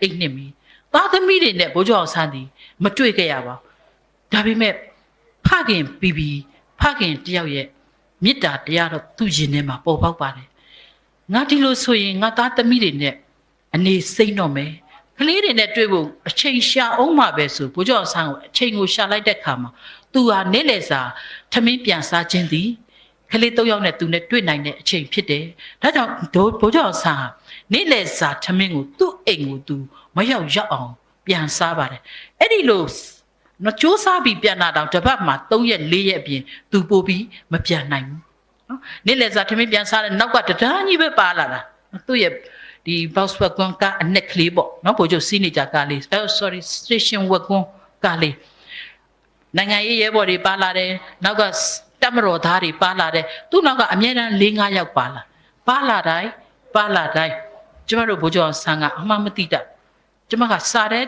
အိတ်နှစ်မီသားသမီးတွေနဲ့ဘိုးကျော်အောင်ဆန်းသည်မတွေ့ခဲ့ရပါဘူးဒါပေမဲ့ဖခင်ဖခင်တယောက်ရဲ့မေတ္တာတရားတော့သူ့ရင်ထဲမှာပေါ်ပေါက်ပါတယ်ငါဒီလိုဆိုရင်ငါသားသမီးတွေနဲ့အနေစိမ့်တော့မယ်ကလေးတွေနဲ့တွေ့ဖို့အချိန်ရှာအောင်မှာပဲဆိုဘိုးကျော်အောင်ဆန်းကိုအချိန်ကိုရှာလိုက်တဲ့ခါမှာသူဟာနေ့လည်စာထမင်းပြန်စားခြင်းသည်ကလေး3ယောက်နဲ့သူနဲ့တွေ့နိုင်တဲ့အချိန်ဖြစ်တယ်ဒါကြောင့်ဘိုးကျော်အောင်ဆန်းဟာနေ့လည်စာထမင်းကိုသူ့အိမ်ကိုသူမရောက်အောင်ပြန်စားပါတယ်အဲ့ဒီလိုနော်စူးစမ်းပြီးပြန်လာတော့တပတ်မှာ3ရက်4ရက်အပြင်သူပို့ပြီးမပြန်နိုင်ဘူးနော်နေ့လည်စာထမင်းပြန်စားတဲ့နောက်ကတဒန်းကြီးပဲပါလာတာသူ့ရဲ့ဒီ Volkswagen ကအနက်ကလေးပေါ့နော်ဘိုးကျော်စီးနေကြကားလေး station wagon ကားလေးနိုင်ငံရေးရဲဘော်တွေပါလာတယ်နောက်ကတပ်မတော်သားတွေပါလာတယ်သူ့နောက်ကအမြဲတမ်း4-5ယောက်ပါလာတိုင်းကျမတို့ဘိုးကျော်ဆန်းကအမှမသိတတ်ကျမကစားတဲ့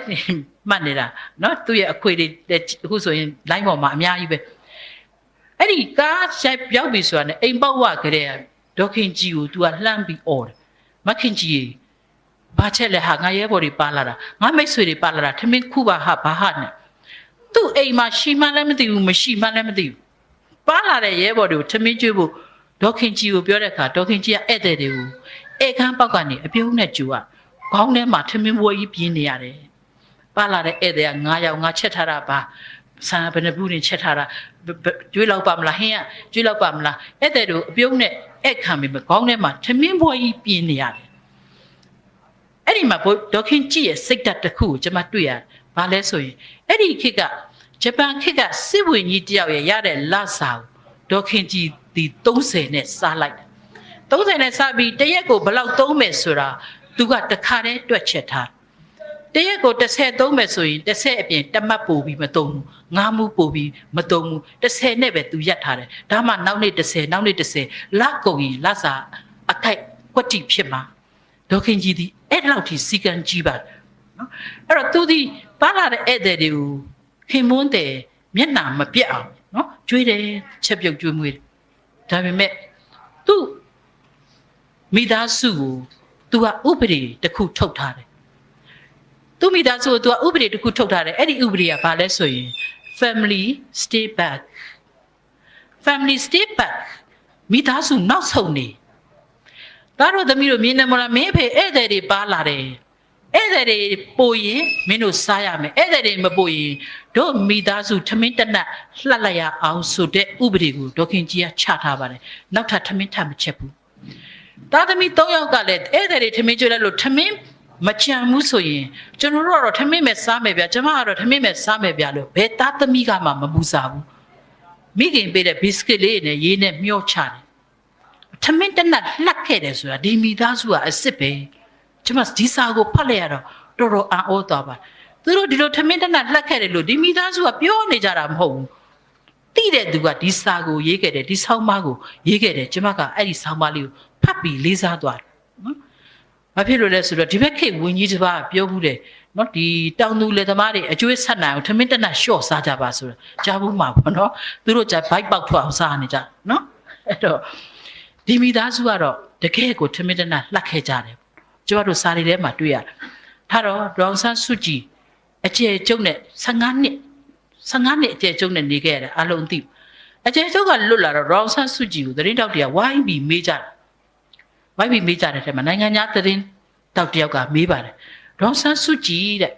မှတ်နေတာနော်သူ့ရဲ့အခွေတွေအခုဆိုရင် line ပေါ်မှာအများကြီးပဲအဲ့ဒီကားရိုက်ပြောက်ပြီဆိုတာနဲ့အိမ်ပေါက်ဝကလေးဒေါခင်ကြီးကို तू ကလှမ်းပြီးអော်တယ်မခင်ကြီးဘာချက်လဲဟာငါရဲဘော်တွေပါလာတာငါမိတ်ဆွေတွေပါလာတာထမင်းခုပါဟာဘာဟာနဲ့သူ့အိမ်မှာရှိမှလည်းမသိဘူးမရှိမှလည်းမသိဘူးပါလာတဲ့ရဲဘော်တွေကိုထမင်းကျွေးဖို့ဒေါခင်ကြီးကိုပြောတဲ့အခါဒေါခင်ကြီးကဧည့်သည်တွေကိုဧကန်းပေါက်ကနေအပြုံးနဲ့ကျူอ่ะခေါင်းထဲမှာထမင်းဘွယ်ကြီးပြင်းနေရတယ်ပါလာတဲ့ဧည့်သည်က9ယောက်ငါချက်ထားတာပါဆန်ဘယ်နှဘူးနေချက်ထားတာကျွေးလောက်ပါမလားဟင်းကကျွေးလောက်ပါမလားဧည့်သည်တို့အပြုံးနဲ့ဧကန်းပြီးခေါင်းထဲမှာထမင်းဘွယ်ကြီးပြင်းနေရတယ်အဲ့ဒီမှာဒေါခင်ကြီးရဲ့စိတ်ဓာတ်တစ်ခုကိုကျွန်မတွေ့ရတယ်ဘာလဲဆိုရင်အဲ့ဒီခေတ်က ဂျပန်ခေတ်ကစစ်ဝင်ကြီးတယောက်ရဲ့ရတဲ့လစာကိုဒေါ်ခင်ကြီးဒီ30နဲ့စားလိုက်တယ်30နဲ့စားပြီးတရက်ကိုဘယ်လောက်သုံးမယ်ဆိုတာသူကတခါတည်းတွက်ချက်ထားတရက်ကို30သုံးမယ်ဆိုရင်30အပြင်တမတ်ပို့ပြီးမသုံးဘူးငါးမှုပို့ပြီးမသုံးဘူး30နဲ့ပဲသူရက်ထားတယ်ဒါမှနောက်နေ့30နောက်နေ့30လကုန်ရင်လစာအခိုက်ကွက်တိဖြစ်မှာဒေါ်ခင်ကြီးဒီအဲ့လောက်ထိစီကံကြီးပါနော်အဲ့တော့သူဒီပါလာတဲ့ဧည့်သည်တွေကိုခင်မွန်းတယ်မျက်နှာမပြတ်အောင်နော်ကျွေးတယ်ချက်ပြုတ်ကျွေးမွေးတယ်ဒါပေမဲ့သူမိသားစုကိုသူကဥပဒေတစ်ခုထုတ်ထားတယ်သူမိသားစုကိုသူကဥပဒေတစ်ခုထုတ်ထားတယ်အဲ့ဒီဥပဒေကဘာလဲဆိုရင် family stay back မိသားစုနောက်ဆုံးနေဒါတော့သမီးတို့မြင်နေမလားမင်းအဖေဧည့်သည်တွေပါလာတယ်ဧည့်သည်တွေပို့ရင်မင်းတို့စားရမယ်ဧည့်သည်တွေမပို့ရင်တို့မိသားစုထမင်းတနတ်လှက်လိုက်ရအောင်ဆိုတဲ့ဥပဒေကိုဒေါခင်ကြီးကချထားပါတယ်နောက်ထပ်ထမင်းထပ်မချက်ဘူးသားသမီး3ယောက်ကလည်းဧည့်သည်တွေထမင်းကျွေးလိုက်လို့ထမင်းမကြံဘူးဆိုရင်ကျွန်တော်တို့ကတော့ထမင်းမဲ့စားမယ်ဗျာကျမကတော့ထမင်းမဲ့စားမယ်ဗျာလို့ဘယ်သားသမီးကမှမပူစားဘူးမိခင်ပေးတဲ့ဘစ်ကစ်လေးနဲ့ရေးနဲ့မျောချတယ်ထမင်းတနတ်လှက်ခဲ့တယ်ဆိုတာဒီမိသားစုကအစ်စ်ပဲကျမဒီစာကိုဖတ်လိုက်ရတော့တော်တော်အံ့ဩသွားပါသူတို့ဒီလိုထမင်းတနတ်လှက်ခဲ့တယ်လို့ဒီမိသားစုကပြောနေကြတာမဟုတ်ဘူးတိတဲ့သူကဒီစာကိုရေးခဲ့တယ်ဒီဆောင်းပါးကိုရေးခဲ့တယ်ကျမကအဲ့ဒီဆောင်းပါးလေးကိုဖတ်ပြီးလေးစားသွားတယ်နော်ဘာဖြစ်လို့လဲဆိုတော့ဒီဘက်ခေတ်ဝင်းကြီးတစ်ပါးပြောဘူးတယ်နော်ဒီတောင်သူလယ်သမားတွေအကျွေးဆက်နိုင်အောင်ထမင်းတနတ်လျှော့စားကြပါဆိုတော့ကြားဘူးမှာပေါ့နော်သူတို့じゃဘိုက်ပေါက်ထွက်အောင်စားနေကြနော်အဲ့တော့ဒီမိသားစုကတော့တကယ်ကိုထမင်းတနတ်လှက်ခဲ့ကြတယ်ကျမတို့စာရီထဲမှာတွေ့ရတယ်ထားတော့ဒေါန်ဆန်းစုကြည်အကျယ်ကျုံနဲ့15နှစ်အကျယ်ကျုံနဲ့နေခဲ့ရတယ်အလုံးသိအကျယ်ကျုံကလွတ်လာတော့ဒေါန်ဆန်းစုကြည်ကိုသတင်းတောက်တွေကဝိုင်းပြီးမေးကြတယ်တဲ့ထဲမှာနိုင်ငံသားသတင်းတောက်တယောက်ကမေးပါတယ်ဒေါန်ဆန်းစုကြည်တဲ့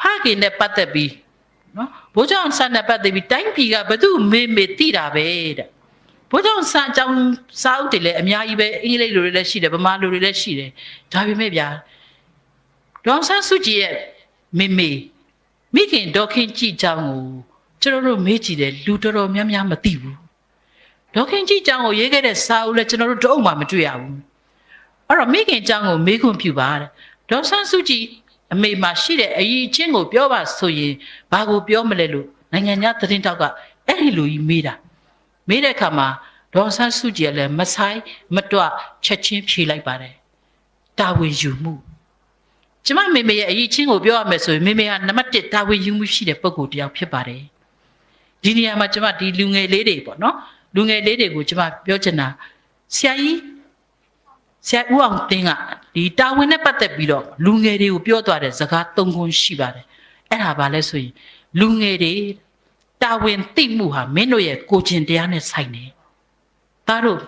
ဖခင်နဲ့ပတ်သက်ပြီးနော်ဘိုးကျောင်းဆန်းနဲ့ပတ်သက်ပြီးတိုင်းပြည်ကဘသူမေသိတာပဲတဲ့ဘိုးကျောင်းဆန်းအကြောင်းစာအုပ်တွေလည်းအများကြီးပဲအင်္ဂလိပ်လိုတွေလည်းရှိတယ်ဗမာလိုတွေလည်းရှိတယ်ဒါပေမဲ့ဗျာဒေါန်ဆန်းစုကြည်ရဲ့မိခင်ဒေါခင်ကြည်ကြောင်းကိုကျွန်တော်တို့မေးကြည့်တယ်လူတော်တော်များများမသိဘူးဒေါခင်ကြည်ကြောင်းကိုရေးခဲ့တဲ့စာအုပ်လည်းကျွန်တော်တို့တအုပ်မှမတွေ့ရဘူးအဲ့တော့မိခင်ကြောင်းကိုမေးခွန်းပြုပါတဲ့ဒေါန်ဆန်းစုကြည်အမေမှာရှိတဲ့အရေးချင်းကိုပြောပါဆိုရင်ဘာကိုပြောမလဲလို့နိုင်ငံသားသတင်းတောက်ကအဲ့ဒီလူကြီးမေးတဲ့အခါမှာဒေါန်ဆန်းစုကြည်လည်းမဆိုင်မတွချက်ချင်းဖြေလိုက်ပါတယ်တာဝန်ယူမှုကျမမေမေရဲ့အရေးချင်းကိုပြောရမယ်ဆိုရင်မေမေဟာနံပါတ်1တာဝန်ယူမှုရှိတဲ့ပုဂ္ဂိုလ်တစ်ယောက်ဖြစ်ပါတယ်ဒီနေရာမှာကျမဒီလူငယ်လေးတွေပေါ့နော်လူငယ်လေးတွေကိုကျမပြောချင်တာဆရာဦးအောင်တင်းကဒီတာဝန်နဲ့ပတ်သက်ပြီးတော့လူငယ်တွေကိုပြောသွားတဲ့စကား3ခုရှိပါတယ်အဲ့ဒါဘာလဲဆိုရင်လူငယ်တွေတာဝန်သိမှုဟာမင်းတို့ရဲ့ကိုယ်ကျင်တရားနဲ့ဆိုင်တယ်ဒါတို့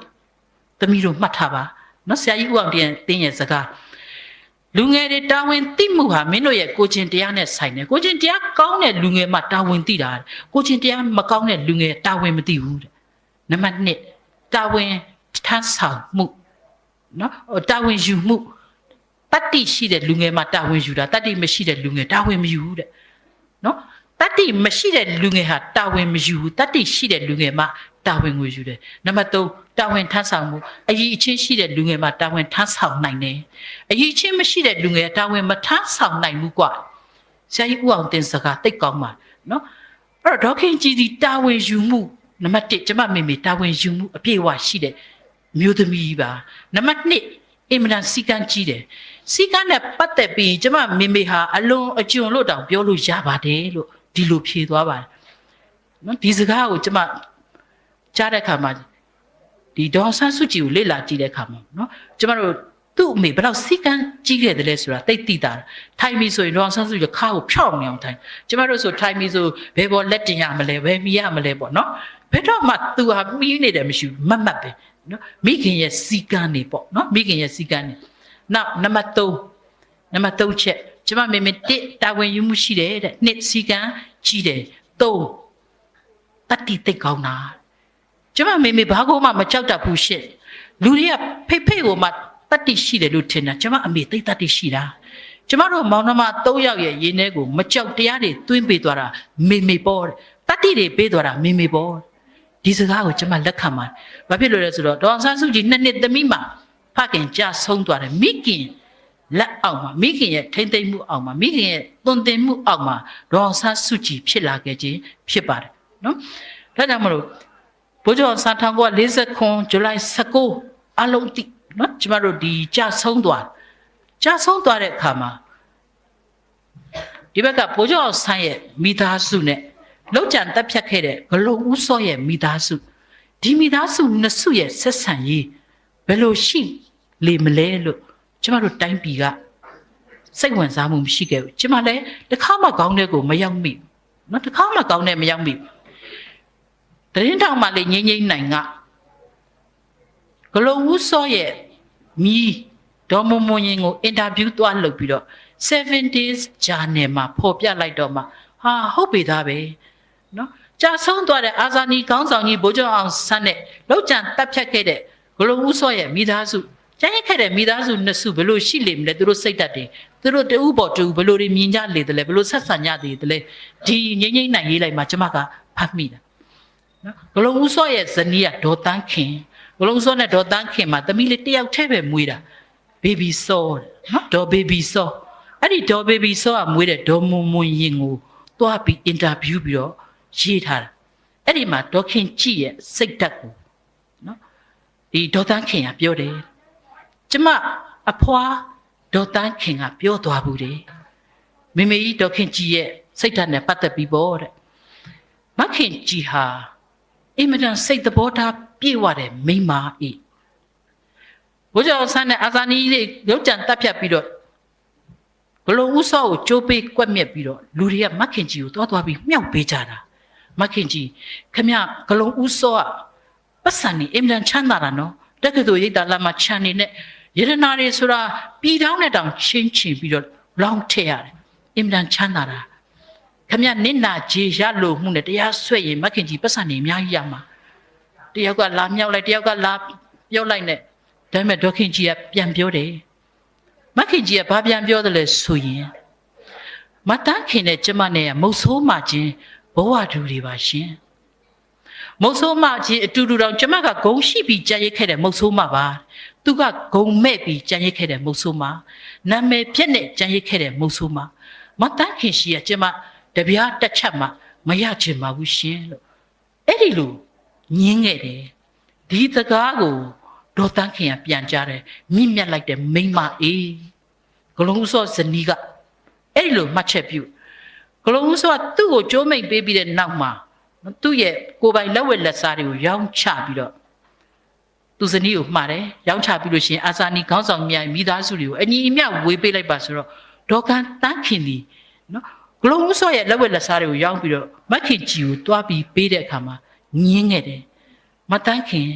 သမီးတို့မှတ်ထားပါနော်ဆရာကြီးဦးအောင်တင်းရဲ့စကားလူငယ်တွေတာဝန်သိမှုဟာမင်းတို့ရဲ့ကိုယ်ကျင်တရားနဲ့ဆိုင်တယ်ကိုယ်ကျင်တရားကောင်းတဲ့လူငယ်မှတာဝန်သိတာကိုယ်ကျင်တရားမကောင်းတဲ့လူငယ်တာဝန်မသိဘူးတဲ့နံပါတ်1တာဝန်ထမ်းဆောင်မှုနော်တာဝန်ယူမှုတတ္တိရှိတဲ့လူငယ်မှတာဝန်ယူတာတတ္တိမရှိတဲ့လူငယ်တာဝန်မယူဘူးတဲ့နော်တတ္တိမရှိတဲ့လူငယ်ဟာတာဝန်မယူဘူးတတ္တိရှိတဲ့လူငယ်မှတာဝန်ကိုယူတယ်နံပါတ်3တာဝန်ထမ်းဆောင်မှုအရေးအချင်းရှိတဲ့လူငယ်မှတာဝန်ထမ်းဆောင်နိုင်တယ်အရေးချင်းမရှိတဲ့လူငယ်တာဝန်မထမ်းဆောင်နိုင်ဘူးကွာဆရာကြီးဦးအောင်တင်စကားတိတ်ကောင်းပါနော်အဲ့တော့ဒေါခင်ကြီးဒီတာဝန်ယူမှုနံပါတ်1ကျမမေမေတာဝန်ယူမှုအပြည့်အဝရှိတဲ့မျိုးသမီးပါနံပါတ်2အင်မတန်စီကံကြီးတယ်စီကံနဲ့ပတ်သက်ပြီးကျမမေမေဟာအလွန်အကျွံလို့တောင်ပြောလို့ရပါတယ်လို့ဒီလိုဖြေသွားပါတယ်နော်ဒီစကားကိုကျမကြားတဲ့အခါမှာဒီဒေါန်ဆန်းစုကြည်ကိုလေ့လာကြည့်တဲ့အခါမှာနော်ကျမတို့သူ့အမေဘယ်တော့စီကံကြီးခဲ့တယ်လဲဆိုတာသိသိတာထိုင်ပြီဆိုရင်ဒေါန်ဆန်းစုကြည်ခါကိုဖြောက်နေအောင်ထိုင်ကျမတို့ဆိုထိုင်ပြီဆိုဘယ်ပေါ်လက်တင်ရမလဲဘယ်မီရမလဲပေါ့နော်ဘယ်တော့မှသူဟာပြီးနေတယ်မရှိဘူးမတ်ပဲနော်မိခင်ရဲ့စီကံနေပေါ့နော်မိခင်ရဲ့စီကံနေနောက်နံပါတ်3ချက်ကျမမေမေ1တာဝန်ယူမှုရှိတယ်တဲ့2စီကံကြီးတယ်3တတ္တိသိကောင်းတာကျမမေမေဘာကိုမှမကြောက်တတ်ဘူးရှင့်လူတွေကဖိဖိကိုမှတတ္တိရှိတယ်လို့ထင်တာကျမအမေသိတတ္တိရှိတာကျမတို့မောင်နှမ3ယောက်ရဲ့ရင်းထဲကိုမကြောက်တရားတွေသွင်းပေးသွားတာမေမေပေါ့ တတိတွေပေးသွားတာမိမိပေါ့ဒီစကားကိုကျွန်မလက်ခံပါတယ်ဘာဖြစ်လို့လဲဆိုတော့ဒေါ်ဆန်းစုကြည်နှစ်သမီးမှာဖခင်ကြဆုံးသွားတယ်မိခင်လက်အောက်မှာမိခင်ရဲ့ထိမ့်သိမ့်မှုအောက်မှာမိခင်ရဲ့သွန်သင်မှုအောက်မှာဒေါ်ဆန်းစုကြည်ဖြစ်လာခဲ့ခြင်းဖြစ်ပါတယ်နော်ဒါကြောင့်မလို့ဘိုးကျော်ဆန်း1949ဇူလိုင်19အလုံးတိနော်ကျမတို့ဒီကြဆုံးသွားတဲ့အခါမှာဒီဘက်ကဘိုးကျော်ဆန်းရဲ့မိသားစုနဲ့လောက်ကျန်တက်ဖြတ်ခဲ့တဲ့ဂလုံဦးစောရဲ့မိသားစုဒီမိသားစုနှစ်စုရဲ့ဆက်ဆံရေးဘယ်လိုရှိလေမလဲလို့ကျမတို့တိုင်းပြည်ကစိတ်ဝင်စားမှုမရှိခဲ့ဘူးကျမလည်းတစ်ခါမှကောင်းတဲ့ကိုမရောက်မိနော်တစ်ခါမှကောင်းတဲ့မရောက်မိတရင်ထောင်မှလေငိမ့်နိုင်ကဂလုံဦးစောရဲ့မိဒေါ်မမွန်ရင်ကိုအင်တာဗျူးသွားလုပ်ပြီးတော့7 days journal မှာဖော်ပြလိုက်တော့မှဟာဟုတ်ပြီသားပဲနော်ကြာဆုံးသွားတဲ့အာဇာနည်ခေါင်းဆောင်ကြီးဗိုလ်ချုပ်အောင်ဆန်းနဲ့လောက်ကျန်တပ်ဖြတ်ခဲ့တဲ့ဂလုံဦးစောရဲ့မိသားစုကျန်ရခဲ့တဲ့မိသားစုနှစ်စုဘယ်လိုရှိလိမ့်မလဲသူတို့စိတ်ဓာတ်တွေသူတို့တူပေါ်တူဘယ်လိုတွေမြင်ကြလေတယ်လဲဘယ်လိုဆက်ဆံကြသေးတယ်လဲဒီငိမ့်နိုင်ရေးလိုက်မှာကျမကဖတ်မိတာနော်ဂလုံဦးစောရဲ့ဇနီးကဒေါ်တန်းခင်ဂလုံဦးစောနဲ့ဒေါ်တန်းခင်မှာသမီးလေးတယောက်တည်းပဲမွေးတာဘေဘီစောနော်ဒေါ်ဘေဘီစောအဲ့ဒီဒေါ်ဘေဘီစောကမွေးတဲ့ဒေါ်မွန်မွန်ရင်ကိုတွားပြီးအင်တာဗျူးပြီးတော့ရေးထားတာအဲ့ဒီမှာဒေါ်ခင်ကြည့်ရဲ့စိတ်ဓာတ်ကိုနော်ဒီဒေါ်တန်းခင်ကပြောတယ်ကျမအဖွာဒေါ်တန်းခင်ကပြောသွားဘူးတယ်မေမေကြီးဒေါ်ခင်ကြည်ရဲ့စိတ်ဓာတ်နဲ့ပတ်သက်ပြီးပေါ့တဲ့မခင်ကြည်ဟာအင်မတန်စိတ်သဘောထားပြည့်ဝတဲ့မိန်းမအေးဘိုးကျော်ဆန်းနဲ့အာဇာနည်လေးရုပ်ကြံတက်ဖြတ်ပြီးတော့ဘလုံဦးစောကိုကြိုးပေးကွက်မြက်ပြီးတော့လူတွေကမခင်ကြည်ကိုသွားပြီးမြောက်ပေးကြတာမခင်ကြည်ခမဂလုံဦးစောကပတ်စံနေအင်မတန်ချမ်းသာတာနော်တက္ကသိုလ်ရိပ်သာလာမှာခြံနေနဲ့ရတနာတွေဆိုတာပြည်တောင်းနဲ့တောင်ချင်းချင်းပြီးတော့လောင်းထည့်ရတယ်အင်မတန်ချမ်းသာတာခမနင့်နာကြေရလို့မှုနဲ့တရားဆွဲရင်မခင်ကြည်ပတ်စံနေအများကြီးရမှာတယောက်ကလာမြောက်လိုက်တယောက်ကလာပြောလိုက်နဲ့ဒါပေမဲ့ဒေါခင်ကြီးကပြန်ပြောတယ်မခင်ကြီးကဘာပြန်ပြောတယ်လဲဆိုရင်မတန်းခင်နဲ့ကျမနဲ့မုတ်ဆိုးမှချင်းဘဝတူတွေပါရှင်မုတ်ဆိုးမှချင်းအတူတူတောင်ကျမကဂုံရှိပြီးကြံရိတ်ခဲ့တဲ့မုတ်ဆိုးမှပါသူကဂုံမဲ့ပြီးကြံရိတ်ခဲ့တဲ့မုတ်ဆိုးမှနာမည်ပြက်နဲ့ကြံရိတ်ခဲ့တဲ့မုတ်ဆိုးမှမတန်းခင်ရှိကကျမတပြားတစ်ချက်မှမရချင်ပါဘူးရှင်လို့အဲ့ဒီလိုညင်းခဲ့တယ်ဒီစကားကိုဒေါ်တန်းခင်ကပြန်ကြားတယ်မြင့်မြတ်လိုက်တဲ့မိန်းမအေးဂလုံဦးစောဇနီးကအဲ့ဒီလိုမှတ်ချက်ပြုဂလုံဦးစောကသူ့ကိုကြိုးမိတ်ပေးပြီးတဲ့နောက်မှာသူ့ရဲ့ကိုယ်ပိုင်လက်ဝက်လက်စားတွေကိုရောင်းချပြီးတော့သူဇနီးကိုမှားတယ်ရောင်းချပြီးလို့ရှိရင်အာဇာနည်ခေါင်းဆောင်များမိသားစုတွေကိုအညီအမျှဝေပေးလိုက်ပါဆိုတော့ဒေါ်ကန်တန်းခင်ဒီနော်ဂလုံဦးစောရဲ့လက်ဝက်လက်စားတွေကိုရောင်းပြီးတော့မခင်ကြီးကိုတွားပြီးပေးတဲ့အခါမှာညင်းခဲ့တယ်မတန်းခင်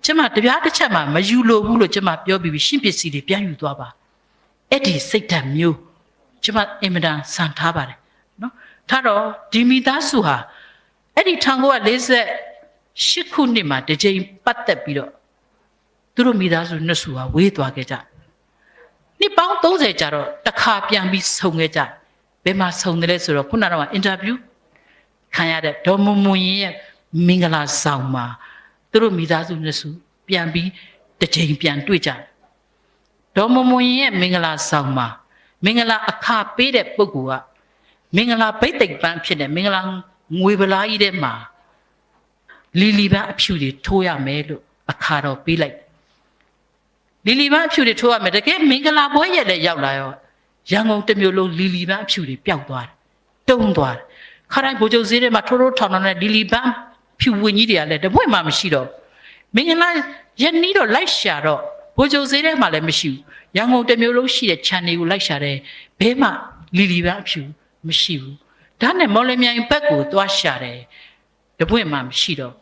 ကျမတပြားတစ်ချက်မှမယူလို့ဘူးလို့ကျမပြောပြီးရှင်းပစ္စည်းတွေပြန်ယူသွားပါအဲ့ဒီစိတ်ဓာတ်မျိုးကျမအင်မတန်စံထားပါတယ်နော်ထားတော့ဒီမိသားစုဟာအဲ့ဒီ1948ခုနှစ်မှာတစ်ကြိမ်ပတ်သက်ပြီးတော့သူတို့မိသားစုနှစ်စုဟာဝေးသွားခဲ့ကြနှစ်ပေါင်း30ကြာတော့တစ်ခါပြန်ပြီးဆုံခဲ့ကြဘယ်မှာဆုံတယ်လဲဆိုတော့ခုနကတော့အင်တာဗျူးခံရတဲ့ဒေါ်မွန်မွန်ရဲ့မင်္ဂလာဆောင်မှာသူတို့မိသားစုနှစ်စုပြန်ပြီးတစ်ချိန်ပြန်တွေ့ကြတယ်ဒေါ်မမွန်ရဲ့မင်္ဂလာဆောင်မှာမင်္ဂလာအခါပေးတဲ့ပုဂ္ဂိုလ်ကမင်္ဂလာဗိတ်သိက်ပန်းဖြစ်တဲ့မင်္ဂလာငွေပလားကြီးထဲမှာလီလီပန်းအဖြူတွေထိုးရမယ်လို့အခါတော့ပေးလိုက်လီလီပန်းအဖြူတွေထိုးရမယ်တကယ်မင်္ဂလာပွဲရက်လည်းရောက်လာရောရန်ကုန်တစ်မြို့လုံးလီလီပန်းအဖြူတွေပျောက်သွားတယ်တုံးသွားတယ်ခါတိုင်းဗိုလ်ချုပ်ဈေးထဲမှာထိုးထောင်ထောင်နဲ့လီလီပန်းဖြူဝင်ကြီးတွေကလည်းတပွင့်မှမရှိတော့မင်္ဂလာရနီးတော့လိုက်ရှာတော့ဘိုးကျုံဈေးထဲမှာလည်းမရှိဘူးရန်ကုန်တစ်မျိုးလုံးရှိတဲ့ခြံတွေကိုလိုက်ရှာတယ်ဘဲမှလီလီပန်းအဖြူမရှိဘူးဒါနဲ့မော်လမြိုင်ဘက်ကိုသွားရှာတယ်တပွင့်မှမရှိတော့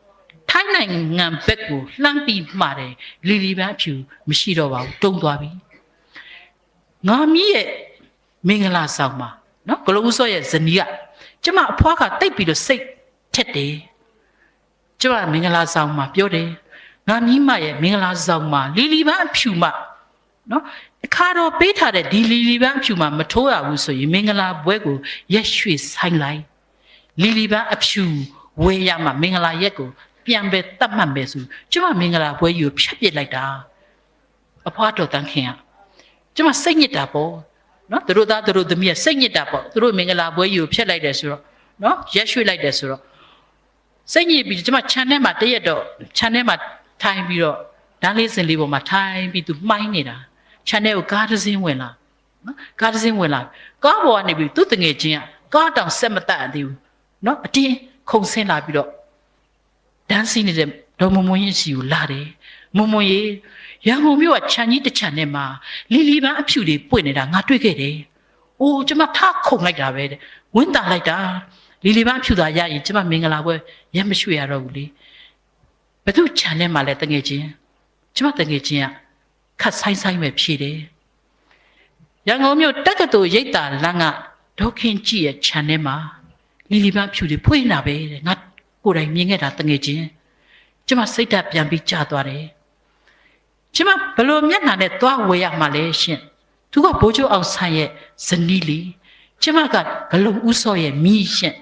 ထိုင်းနိုင်ငံဘက်ကိုလှမ်းပြီးမှာတယ်လီလီပန်းအဖြူမရှိတော့ပါဘူးတုံးသွားပြီငါမီးရဲ့မင်္ဂလာဆောင်မှာနော်ဂလုံဦးစောရဲ့ဇနီးကကျမအဖွားကတိတ်ပြီးတော့စိတ်ထက်တယ်ကျမမင်္ဂလာဆောင်မှာပြောတယ်ငါမြီးမရဲ့မင်္ဂလာဆောင်မှာလီလီပန်းအဖြူမနော်အခါတော့ပေးထားတဲ့ဒီလီလီပန်းအဖြူမမထိုးရဘူးဆိုရင်မင်္ဂလာပွဲကိုရက်ရွှေ့ဆိုင်လိုက် လီလီပန်းအဖြူဝေးရမှာမင်္ဂလာရက်ကိုပြန်ပဲတတ်မှတ်မယ်ဆိုကျမမင်္ဂလာပွဲကြီးကိုဖျက်ပစ်လိုက်တာအဖွားတော်တန်းခင်ကကျမစိတ်ညစ်တာပေါ့နော်သူတို့သားသူတို့သမီးကစိတ်ညစ်တာပေါ့သူတို့မင်္ဂလာပွဲကြီးကိုဖျက်လိုက်တယ်ဆိုတော့နော်ရက်ရွှေ့လိုက်တယ်ဆိုတော့စိတ်ညစ်ပြီးကျမခြံထဲမှာတရက်တော့ခြံထဲမှာထိုင်ပြီးတော့ဓာတ်လေးစင်လေးပေါ်မှာထိုင်ပြီးသူမှိုင်းနေတာခြံထဲကိုကားတစ်စင်းဝင်လာနော်ကားတစ်စင်းဝင်လာကားပေါ်ကနေပြီးသူ့တငယ်ချင်းကကားတောင်ဆက်မတတ်သေးဘူးနော်အတင်းခုန်ဆင်းလာပြီးတော့ဒန်းစီနေတဲ့ဒေါ်မမွန်ရင်စီကိုလာတယ်မမွန်ရေရန်ကုန်မြို့ကခြံကြီးတစ်ခြံထဲမှာလီလီပန်းအဖြူတွေပွင့်နေတာငါတွေ့ခဲ့တယ်။အိုးကျမထခုန်လိုက်တာပဲတဲ့။ဝင်းတာလိုက်တာလီလီပန်းအဖြူသာရရင်ကျမမင်္ဂလာပွဲရက်မရွှေ့ရတော့ဘူးလေ။ဘသူခြံထဲမှာလဲတငယ်ချင်းကျမတငယ်ချင်းကခတ်ဆိုင်ဆိုင်ပဲဖြေတယ်။ရန်ကုန်မြို့တက္ကသိုလ်ရိပ်သာလမ်းကဒေါခင်ကြည့်ရဲ့ခြံထဲမှာလီလီပန်းအဖြူတွေပွင့်နေတာပဲတဲ့။ငါကိုယ်တိုင်မြင်ခဲ့တာတငယ်ချင်းကျမစိတ်ဓာတ်ပြန်ပြီးကြာသွားတယ်ကျမဘလို့မျက်နှာနဲ့သွားဝေရမှာလဲရှင်သူကဘိုးချုပ်အောင်ဆန်းရဲ့ဇနီးလီကျမကဂလုံဦးစောရဲ့မိရှင်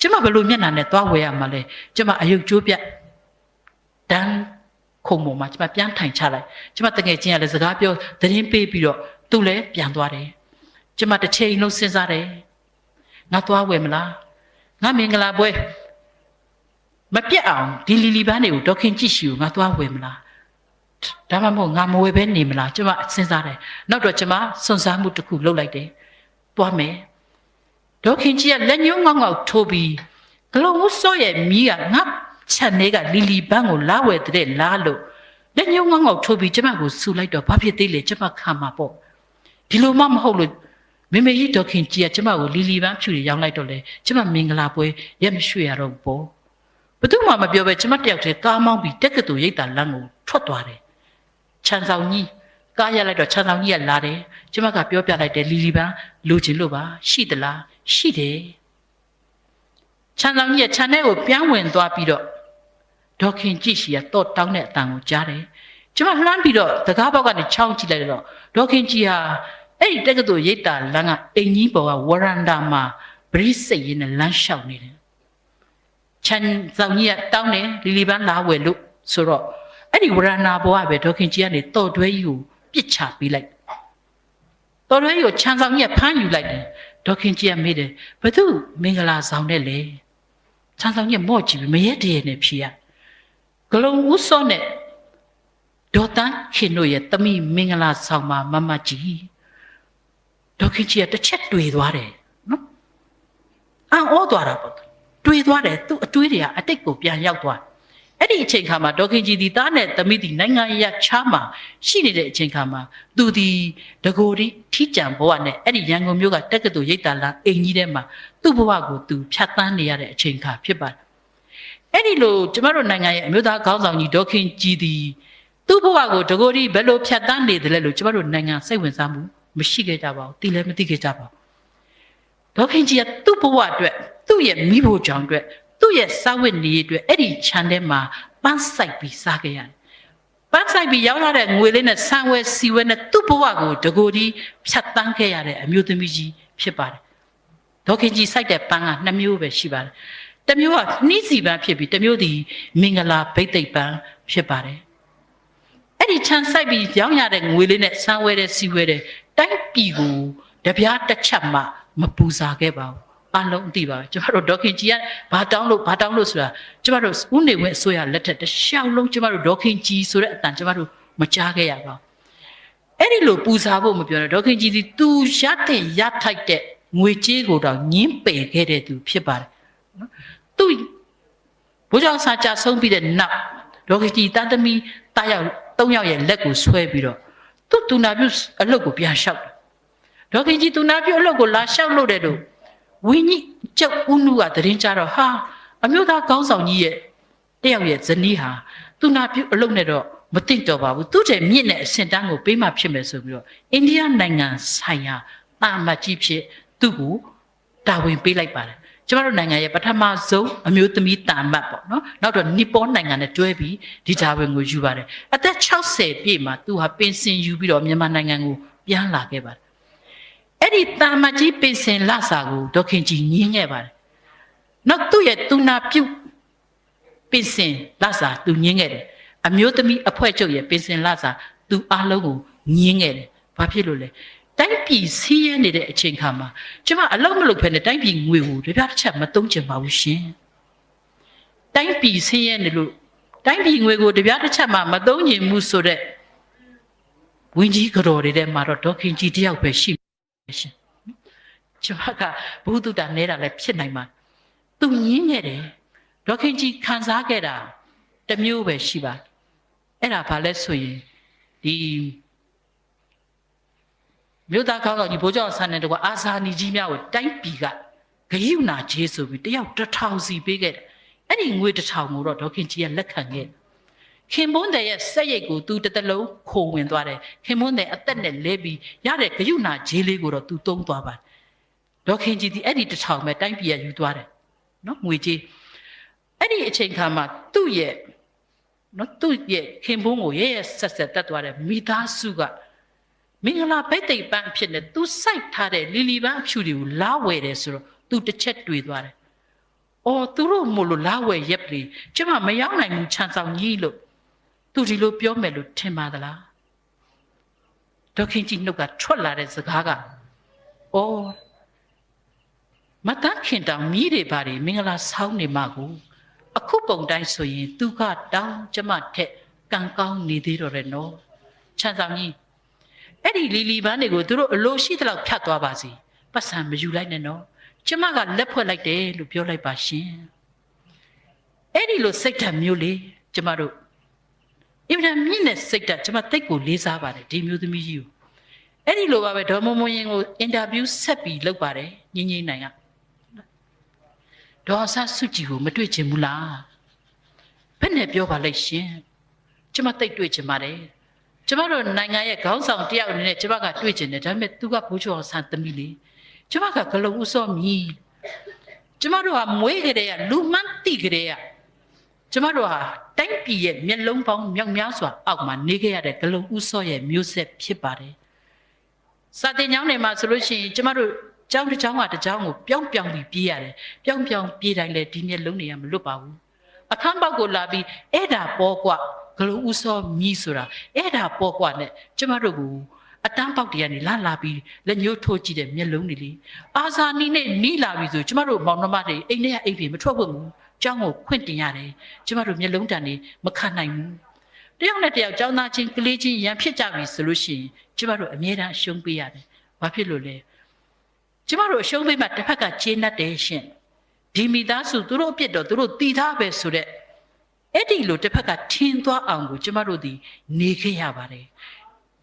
ကျမဘလို့မျက်နှာနဲ့သွားဝေရမှာလဲကျမအယုတ်ကျိုးပြတ်တန်းခုံပေါ်မှာကျမပြန်ထိုင်ချလိုက်ကျမတကယ်ချင်းရလဲစကားပြောသတင်းပေးပြီးတော့သူလည်းပြန်သွားတယ်ကျမတစ်ချိန်လုံးစဉ်းစားတယ်ငါသွားဝယ်မလားငါမင်္ဂလာပွဲမပြတ်အောင်ဒီလီလီပန်းတွေကိုဒေါခင်ကြည့်ရှိကိုငါသွားဝယ်မလားဒါမှမဟုတ်ငါမဝယ်ပဲနေမလားကျမစဉ်းစားတယ်နောက်တော့ကျမစွန့်စားမှုတစ်ခုလုပ်လိုက်တယ်သွားမယ်ဒေါခင်ကြီးကလက်ညှိုးငေါက်ငေါက်ထိုးပြီးဂလုံးဦးစောရဲ့မီးကငါခြံထဲကလီလီပန်းကိုလာဝယ်တဲ့လားလို့လက်ညှိုးငေါက်ငေါက်ထိုးပြီးကျမကိုဆူလိုက်တော့ဘာဖြစ်သေးလဲကျမခံမှာပေါ့ဒီလိုမှမဟုတ်လို့မေမေကြီးဒေါခင်ကြီးကကျမကိုလီလီပန်းဖြူတွေရောင်းလိုက်တော့လေကျမမင်္ဂလာပွဲရက်မရွှေ့ရတော့ဘူးပေါ့ဘယ်သူမှမပြောပဲကျမတယောက်တည်းကားမောင်းပြီးတက်ကတူရိတ်တာလမ်းကိုထွက်သွားတယ်ခြံဆောင်ကြီးကားရလိုက်တော့ခြံဆောင်ကြီးကလာတယ်ကျမကပြောပြလိုက်တယ်လီလီပန်းလိုချင်လို့ပါရှိသလားရှိတယ်ခြံဆောင်ကြီးကခြံထဲကိုပြန်ဝင်သွားပြီးတော့ဒေါခင်ကြည့်ရှိရတော့တောင်းတဲ့အတန်ကိုကြားတယ်ကျမလှမ်းပြီးတော့တကားဘောက်ကနေချောင်းကြည့်လိုက်တော့ဒေါခင်ကြီးဟာအဲ့ဒီတက်ကတူရိတ်တာလမ်းကအင်ကြီးပေါ်ကဝရန်ဒါမှာဗရိစိတ်ရင်းနဲ့လမ်းလျှောက်နေတယ်ခြံဆောင်ကြီးကတောင်းတယ်လီလီပန်းလာဝယ်လို့ဆိုတော့အဲ့ဒီဝရဏဘောကပဲဒေါခင်ကြီးကနေတော်တွဲကြီးကိုပြစ်ချပေးလိုက်တော်တွဲကြီးကိုခြံဆောင်ကြီးကဖမ်းယူလိုက်တယ်ဒေါခင်ကြီးကမေးတယ်ဘသူမင်္ဂလာဆောင်တဲ့လေခြံဆောင်ကြီးမော့ကြည့်ပြီးမရက်တည်းနဲ့ဖြေရဂလုံဦးစောနဲ့ဒေါ်တန်းခင်တို့ရဲ့တမိမင်္ဂလာဆောင်မှာမမကြီးဒေါခင်ကြီးကတစ်ချက်တွေ့သွားတယ်နော်အံ့ဩသွားတာပေါ့တွေ့သွားတယ်သူ့အတွေးတွေကအတိတ်ကိုပြန်ရောက်သွားအဲ့ဒီအချိန်ခါမှာဒေါခင်ကြီးဒီသားနဲ့သမီးဒီနိုင်ငံရချားမှာရှိနေတဲ့အချိန်ခါမှာသူဒီတကိုယ်ဒီထီးကြံဘဝနဲ့အဲ့ဒီရန်ကုန်မြို့ကတက္ကသိုလ်ရိပ်သာလမ်းအိမ်ကြီးထဲမှာသူ့ဘဝကိုသူဖြတ်သန်းနေရတဲ့အချိန်ခါဖြစ်ပါတယ်အဲ့ဒီလိုကျမတို့နိုင်ငံရဲ့အမျိုးသားခေါင်းဆောင်ကြီးဒေါခင်ကြီးဒီသူ့ဘဝကိုတကိုယ်ဒီဘယ်လိုဖြတ်သန်းနေတယ်လဲလို့ကျမတို့နိုင်ငံစိတ်ဝင်စားမှုမရှိခဲ့ကြပါဘူးသိလည်းမသိခဲ့ကြပါဘူးဒေါခင်ကြီးကသူ့ဘဝအတွက်သူ့ရဲ့မိဖို့ကြောင့်အတွက်သူ့ရဲ့စာဝတ်နေရေးအတွက်အဲ့ဒီခြံထဲမှာပန်းဆိုင်ပြီးစားခဲ့ရတယ်။ပန်းဆိုင်ပြီးရောက်လာတဲ့ငွေလေးနဲ့ဆံဝဲစီဝဲနဲ့သူ့ဘဝကိုတကိုယ်ဒီဖြတ်တန်းခဲ့ရတဲ့အမျိုးသမီးကြီးဖြစ်ပါတယ်။ဒေါခင်ကြီးစိုက်တဲ့ပန်းက2မျိုးပဲရှိပါတယ်။တစ်မျိုးကနှီးစီပန်းဖြစ်ပြီးတစ်မျိုးဒီမင်္ဂလာဘိတ်သိက်ပန်းဖြစ်ပါတယ်။အဲ့ဒီခြံစိုက်ပြီးရောက်ရတဲ့ငွေလေးနဲ့ဆံဝဲတဲ့စီဝဲတဲ့တိုင်းပြည်ကိုတပြားတစ်ချက်မှမပူစာခဲ့ပါဘူး။အလုံးသိပါပဲကျမတို့ဒေါခင်ကြီးကဘာတောင်းလို့ဆိုတာကျမတို့ဦးနေဝင်းအစိုးရလက်ထက်တရှောက်လုံးကျမတို့ဒေါခင်ကြီးဆိုတဲ့အတန်ကျမတို့မကြားခဲ့ရပါဘူးအဲ့ဒီလိုပူဇော်ဖို့မပြောတော့ဒေါခင်ကြီးဒီသူရတဲ့ရထိုက်တဲ့ငွေကြေးကိုတော့ညင်းပယ်ခဲ့တဲ့သူဖြစ်ပါတယ်နော်သူဘိုးကြောင့်စာကြဆုံးပြီးတဲ့နောက်ဒေါခင်ကြီးတာသမီတာယောက်3ယောက်ရဲ့လက်ကိုဆွဲပြီးတော့သူနာပြုအလုပ်ကိုပြန်လျှောက်တယ်ဒေါခင်ကြီးသူနာပြုအလုပ်ကိုလာလျှောက်လို့တဲ့တို့ဝင်းကြီးကျောက်ဦးနုကတရင်ကြတော့ဟာအမျိုးသားကောင်းဆောင်ကြီးရဲ့တယောက်ရဲ့ဇနီးဟာသူနာပြုအလုပ်နဲ့တော့မသိတော့ပါဘူးသူတည်းမြင့်တဲ့အစင်တန်းကိုပေးမှဖြစ်မယ်ဆိုပြီးတော့အိန္ဒိယနိုင်ငံဆိုင်ရာတာမတ်ကြီးဖြစ်သူ့ကိုတာဝန်ပေးလိုက်ပါတယ်ကျမတို့နိုင်ငံရဲ့ပထမဆုံးအမျိုးသမီးတာမတ်ပေါ့နော်နောက်တော့နီပေါနိုင်ငံနဲ့တွဲပြီးဒီတာဝန်ကိုယူပါတယ်အသက်60ပြည့်မှာသူဟာပင်စင်ယူပြီးတော့မြန်မာနိုင်ငံကိုပြန်လာခဲ့ပါတယ်အဲ့ဒီတာမတ်ကြီးပင်စင်လစာကိုဒေါခင်ကြီးညင်းခဲ့ပါတယ် နောက်သူ့ရဲ့သူနာပြုပင်စင်လာစာသူညင်းခဲ့တယ်အမျိုးသမီးအဖွဲ့ချုပ်ရဲ့ပင်စင်လာစာသူအားလုံးကိုညင်းခဲ့တယ်ဘာဖြစ်လို့လဲတိုင်းပြည်စီးရဲနေတဲ့အချိန်ခါမှာကျမအလုံးမလုပ်ဖ ೇನೆ တိုင်းပြည်ငွေကိုတပြားတစ်ချက်မသုံးချင်ပါဘူးရှင်တိုင်းပြည်စီးရဲနေလို့တိုင်းပြည်ငွေကိုတပြားတစ်ချက်မှမသုံးချင်ဘူးဆိုတဲ့ဝင်းကြီးကြော်တွေထဲမှာတော့ဒေါခင်ကြီးတယောက်ပဲရှိရှင်ကျမကဘုသူတ္တနေတာလည်းဖြစ်နိုင်မှာသူညင်းခဲ့တယ်ဒေါခင်ကြီးခံစားခဲ့တာတစ်မျိုးပဲရှိပါအဲ့ဒါဘာလဲဆိုရင်ဒီမြို့သားကောင်းဆောင်ကြီးဘိုးကျော်ဆန်းတဲ့ကွာအာဇာနည်ကြီးများကိုတိုင်းပြည်ကဂယုဏခြေဆိုပြီးတယောက်1000စီပေးခဲ့တယ်အဲ့ဒီငွေ1000ကိုတော့ဒေါခင်ကြီးကလက်ခံခဲ့ခင်မွန်းတဲ့ရဲ့စက်ရိတ်ကိုသူတစ်တလုံးခိုဝင်သွားတယ်ခင်မွန်းတဲ့အသက်နဲ့လဲပြီးရတဲ့ဂယုဏခြေလေးကိုတော့သူသုံးသွားပါတယ်ဒေါခင်ကြီးဒီအဲ့ဒီ1000ပဲတိုင်းပြည်ကယူသွားတယ်နော်ငွေကြီးအဲ့ဒီအချိန်ခါမှာသူ့ရဲ့ခင်မွန်းကိုရဲ့ဆက်ဆက်တက်သွားတယ်မိသားစုကမင်္ဂလာဘိတ်သိက်ပန်းဖြစ်နေသူစိုက်ထားတဲ့လီလီပန်းအဖြူတွေကိုလာဝယ်တယ်ဆိုတော့သူတစ်ချက်တွေ့သွားတယ်။အော်သူတို့မို့လို့လာဝယ်ရက်ပလီကျမမရောက်နိုင်ဘူးခြံဆောင်ကြီးလို့သူဒီလိုပြောမယ်လို့ထင်ပါသလား။ဒေါခင်ကြီးနှုတ်ကထွက်လာတဲ့စကားကအော်မတန်းခင်တောင်မြည်တွေပါတွေမင်္ဂလာဆောင်းနေမှာကိုအခုပုံတိုင်းဆိုရင်သူကတောင်းကျမထက်ကံကောင်းနေသေးတော့တယ်နော်။ခြံဆောင်ကြီးအဲ့ဒီလီလီပန်းတွေကိုသူတို့အလိုရှိသလောက်ဖြတ်သွားပါစီပတ်စံမယူလိုက်နဲ့နော်ကျမကလက်ဖွဲ့လိုက်တယ်လို့ပြောလိုက်ပါရှင်အဲ့ဒီလိုစိတ်ဓာတ်မျိုးလေးကျမတို့အင်မတန်မြင့်တဲ့စိတ်ဓာတ်ကျမတိတ်ကိုလေးစားပါတယ်ဒီမျိုးသမီးကြီးကိုအဲ့ဒီလိုပါပဲဒေါ်မမွန်ရင်ကိုအင်တာဗျူးဆက်ပြီးလုပ်ပါတယ်ညင်းညင်းနိုင်ကဒေါ်ဆတ်စုကြည်ကိုမတွေ့ချင်ဘူးလားဘယ်နဲ့ပြောပါလိုက်ရှင်ကျမတိတ်တွေ့ချင်ပါတယ်ကျမတို့နိုင်ငံရဲ့ခေါင်းဆောင်တယောက်အနေနဲ့ကျမကတွေ့ကျင်တယ်ဒါပေမဲ့သူကဘိုးကျော်ဆန်းသမီးလေးကျမကဂလုံးဥစောမြည်ကျမတို့ဟာမွေးကြတဲ့ကလူမှန်းတိကြတဲ့ကကျမတို့ဟာတိုင်းပြည်ရဲ့မျက်လုံးပေါင်းမြောက်များစွာအောက်မှာနေခဲ့ရတဲ့ဂလုံးဥစောရဲ့မျိုးဆက်ဖြစ်ပါတယ်စာတင်ကျောင်းတွေမှာဆိုလို့ရှိရင်ကျမတို့ကျောင်းတစ်ကျောင်းကတစ်ကျောင်းကိုပြောင်းပြီးပြေးရတယ်ပြောင်းပြေးတိုင်းလေဒီမျက်လုံးတွေကမလွတ်ပါဘူးအခန်းပေါက်ကိုလာပြီးအဲ့ဒါပေါ်ကွဂလုံးဥစောမြည်ဆိုတာအဲ့ဒါပေါ်ကွနဲ့ကျမတို့ကိုအတန်းပေါက်တွေကနေလာပြီးလက်ညှိုးထိုးကြည့်တဲ့မျက်လုံးတွေလေအာဇာနည်နဲ့နီးလာပြီဆိုကျမတို့မောင်နှမတွေအိမ်ထဲကအိမ်ပြေမထွက်ဘူးကျောင်းကိုခွင့်တင်ရတယ်ကျမတို့မျက်လုံးတန်တွေမခံနိုင်ဘူးတယောက်နဲ့တယောက်ကျောင်းသားချင်းကလေးချင်းရန်ဖြစ်ကြပြီဆိုလို့ရှိရင်ကျမတို့အမြဲတမ်းအရှုံးပေးရတယ်ဘာဖြစ်လို့လဲကျမတို့အရှုံးပေးမှတစ်ဖက်ကကျေနပ်တယ်ရှင်ဒီမိသားစုသူတို့အပြစ်တော့သူတို့တည်ထားပဲဆိုတဲ့အဲ့ဒီလိုတစ်ဖက်ကထင်းသွားအောင်ကိုကျမတို့ဒီနေခဲ့ရပါတယ်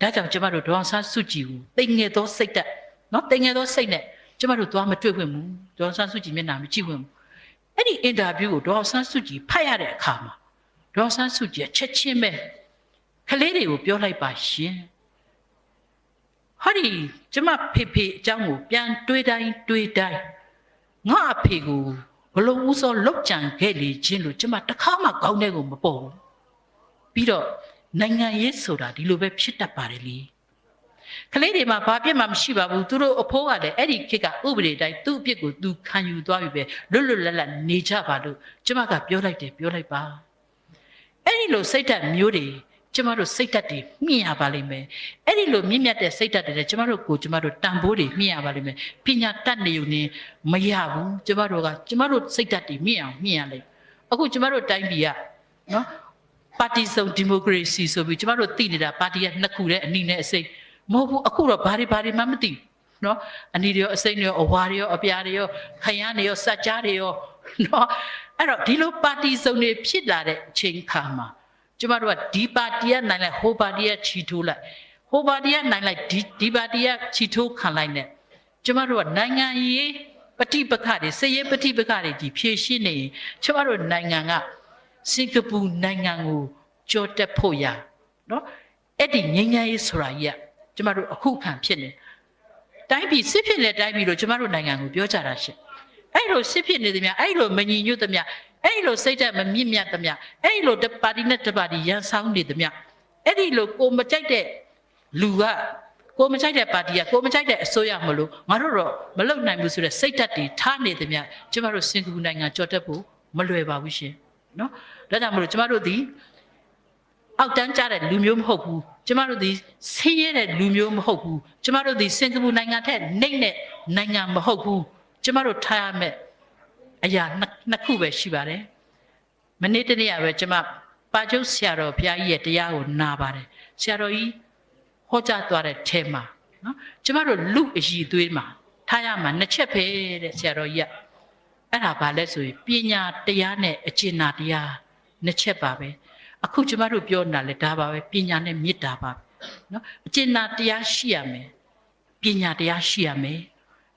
ဒါကြောင့်ကျမတို့ဒေါအောင်ဆန်းစုကြည်ကိုတိမ်ငယ်သောစိတ်တက်နော်တိမ်ငယ်သောစိတ်နဲ့ကျမတို့သွားမတွေ့ခွင့်ဘူးဒေါအောင်ဆန်းစုကြည်မျက်နှာမကြည့်ခွင့်ဘူးအဲ့ဒီအင်တာဗျူးကိုဒေါအောင်ဆန်းစုကြည်ဖတ်ရတဲ့အခါမှာဒေါအောင်ဆန်းစုကြည်ချက်ချင်းပဲကလေးတွေကိုပြောလိုက်ပါရှင်ဟာဒီကျမဖေအကြောင်းကိုပြန်တွေးတိုင်းငါအဖေကိုဘလုံးဦးစောလောက်ကြံခဲ့လေခြင်းလို့ကျမတစ်ခါမှကောင်းတဲ့ကိုမပေါ်ဘူးပြီးတော့နိုင်ငံရေးဆိုတာဒီလိုပဲဖြစ်တတ်ပါတယ်လေကလေးတွေမှာဘာပြစ်မှမရှိပါဘူးသူတို့အဖိုးကလည်းအဲ့ဒီခေတ်ကဥပဒေတိုင်းသူ့အပြစ်ကိုသူခံယူသွားပြီပဲလွတ်လပ်နေကြပါလို့ကျမကပြောလိုက်ပါအဲ့ဒီလိုစိတ်ဓာတ်မျိုးတွေကျမတို့စိတ်ဓာတ်တွေမြင့်ရပါလိမ့်မယ်အဲ့ဒီလိုမြင့်မြတ်တဲ့စိတ်ဓာတ်တွေကျမတို့တန်ဖိုးတွေမြင့်ရပါလိမ့်မယ်ပညာတတ်နေုံနဲ့မရဘူးကျမတို့စိတ်ဓာတ်တွေမြင့်အောင်မြင့်ရလိမ့်အခုကျမတို့တိုင်းပြည်ကနော်ပါတီစုံဒီမိုကရေစီဆိုပြီးကျမတို့သိနေတာပါတီကနှစ်ခုနဲ့အနီနဲ့အစိမ့်မဟုတ်ဘူးအခုတော့ဘာတွေမှမသိနော်အနီတွေရောအစိမ့်တွေရောအဝါတွေရောအပြားတွေရောခရမ်းတွေရောစက်ကြားတွေရောနော်အဲ့တော့ဒီလိုပါတီစုံတွေဖြစ်လာတဲ့အချိန်ခါမှာကျမတို့ကဒီပါတီကနိုင်လိုက်ဟိုပါတီကချီထိုးလိုက်ဟိုပါတီကနိုင်လိုက်ဒီပါတီကချီထိုးခံလိုက်နဲ့ကျမတို့ကနိုင်ငံရေးပဋိပက္ခတွေစစ်ရေးပဋိပက္ခတွေဒီဖြေရှင်းနေရင်ကျမတို့နိုင်ငံကစင်ကာပူနိုင်ငံကိုကြော်တက်ဖို့ရနော်အဲ့ဒီငြိမ်းချမ်းရေးဆိုတာကြီးကကျမတို့အခုခံဖြစ်နေတိုင်းပြည်စစ်ဖြစ်နေတိုင်းပြည်လို့ကျမတို့နိုင်ငံကိုပြောကြတာရှင့်အဲ့လိုစစ်ဖြစ်နေသမျှအဲ့လိုမညီညွတ်သမျှအဲ့လိုစိတ်ဓာတ်မမြင့်မြတ်သမျှအဲ့လိုပါတီနဲ့တပါတီရန်ဆောင်နေသမျှအဲ့ဒီလိုကိုမကြိုက်တဲ့လူက ကိုမကြိုက်တဲ့ပါတီကကိုမကြိုက်တဲ့အစိုးရမလို့ငါတို့တော့မလုံနိုင်ဘူးဆိုတဲ့စိတ်ဓာတ်တွေထားနေသမျှကျမတို့စင်ကာပူနိုင်ငံကြော်တက်ဖို့မလွယ်ပါဘူးရှင်နော်ဒါကြောင့်မလို့ကျမတို့ဒီအောက်တန်းကြတဲ့လူမျိုးမဟုတ်ဘူးကျမတို့ဒီဆင်းရဲတဲ့လူမျိုးမဟုတ်ဘူးကျမတို့ဒီစင်ကာပူနိုင်ငံထက်နှိမ့်တဲ့နိုင်ငံမဟုတ်ဘူးကျမတို့ထားရမယ့်အရာနှစ်ခုပဲရှိပါတယ်မနေ့တနေ့ကပဲကျမပါကျုပ်ဆရာတော်ဘုရားကြီးရဲ့တရားကိုနာပါတယ်ဆရာတော်ကြီးဟောကြားသွားတဲ့ထဲမှာနော်ကျမတို့လူအည်သွေးမှာထားရမှာနှစ်ချက်ပဲတဲ့ဆရာတော်ကြီးကအဲ့ဒါဘာလဲဆိုရင်ပညာတရားနဲ့အကျဉ်းနာတရားနှစ်ချက်ပါပဲအခုကျမတို့ပြောနေတာလေဒါပါပဲပညာနဲ့မေတ္တာပါနော်အကျဉ်းနာတရားရှိရမယ်ပညာတရားရှိရမယ်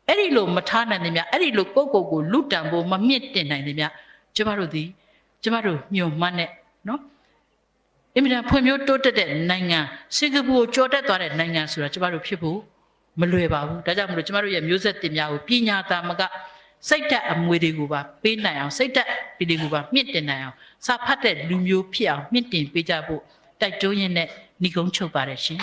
အဲ့ဒီလိုမထားနိုင်တယ်များအဲ့ဒီလိုကိုယ့်ကိုယ်လူတန်ဖို့မမြင့်တင်နိုင်တယ်များကျမတို့ညှို့မှန်းနဲ့နော်အမြဲတမ်းဖွံ့ဖြိုးတိုးတက်တဲ့နိုင်ငံစင်ကာပူကိုကြော်တက်သွားတဲ့နိုင်ငံဆိုတာကျမတို့ဖြစ်ဖို့မလွယ်ပါဘူးဒါကြောင့်မလို့ကျမတို့ရဲ့မျိုးဆက်တင်များကိုပညာသားမကစိတ်ဓာတ်အမွေတွေကိုပါပေးနိုင်အောင်စိတ်ဓာတ်ပြည်တွေကိုပါမြင့်တင်နိုင်အောင်စာဖတ်တဲ့လူမျိုးဖြစ်အောင်မြင့်တင်ပေးကြဖို့တိုက်တွန်းရင်းနဲ့ညီကုန်းချုပ်ပါတယ်ရှင်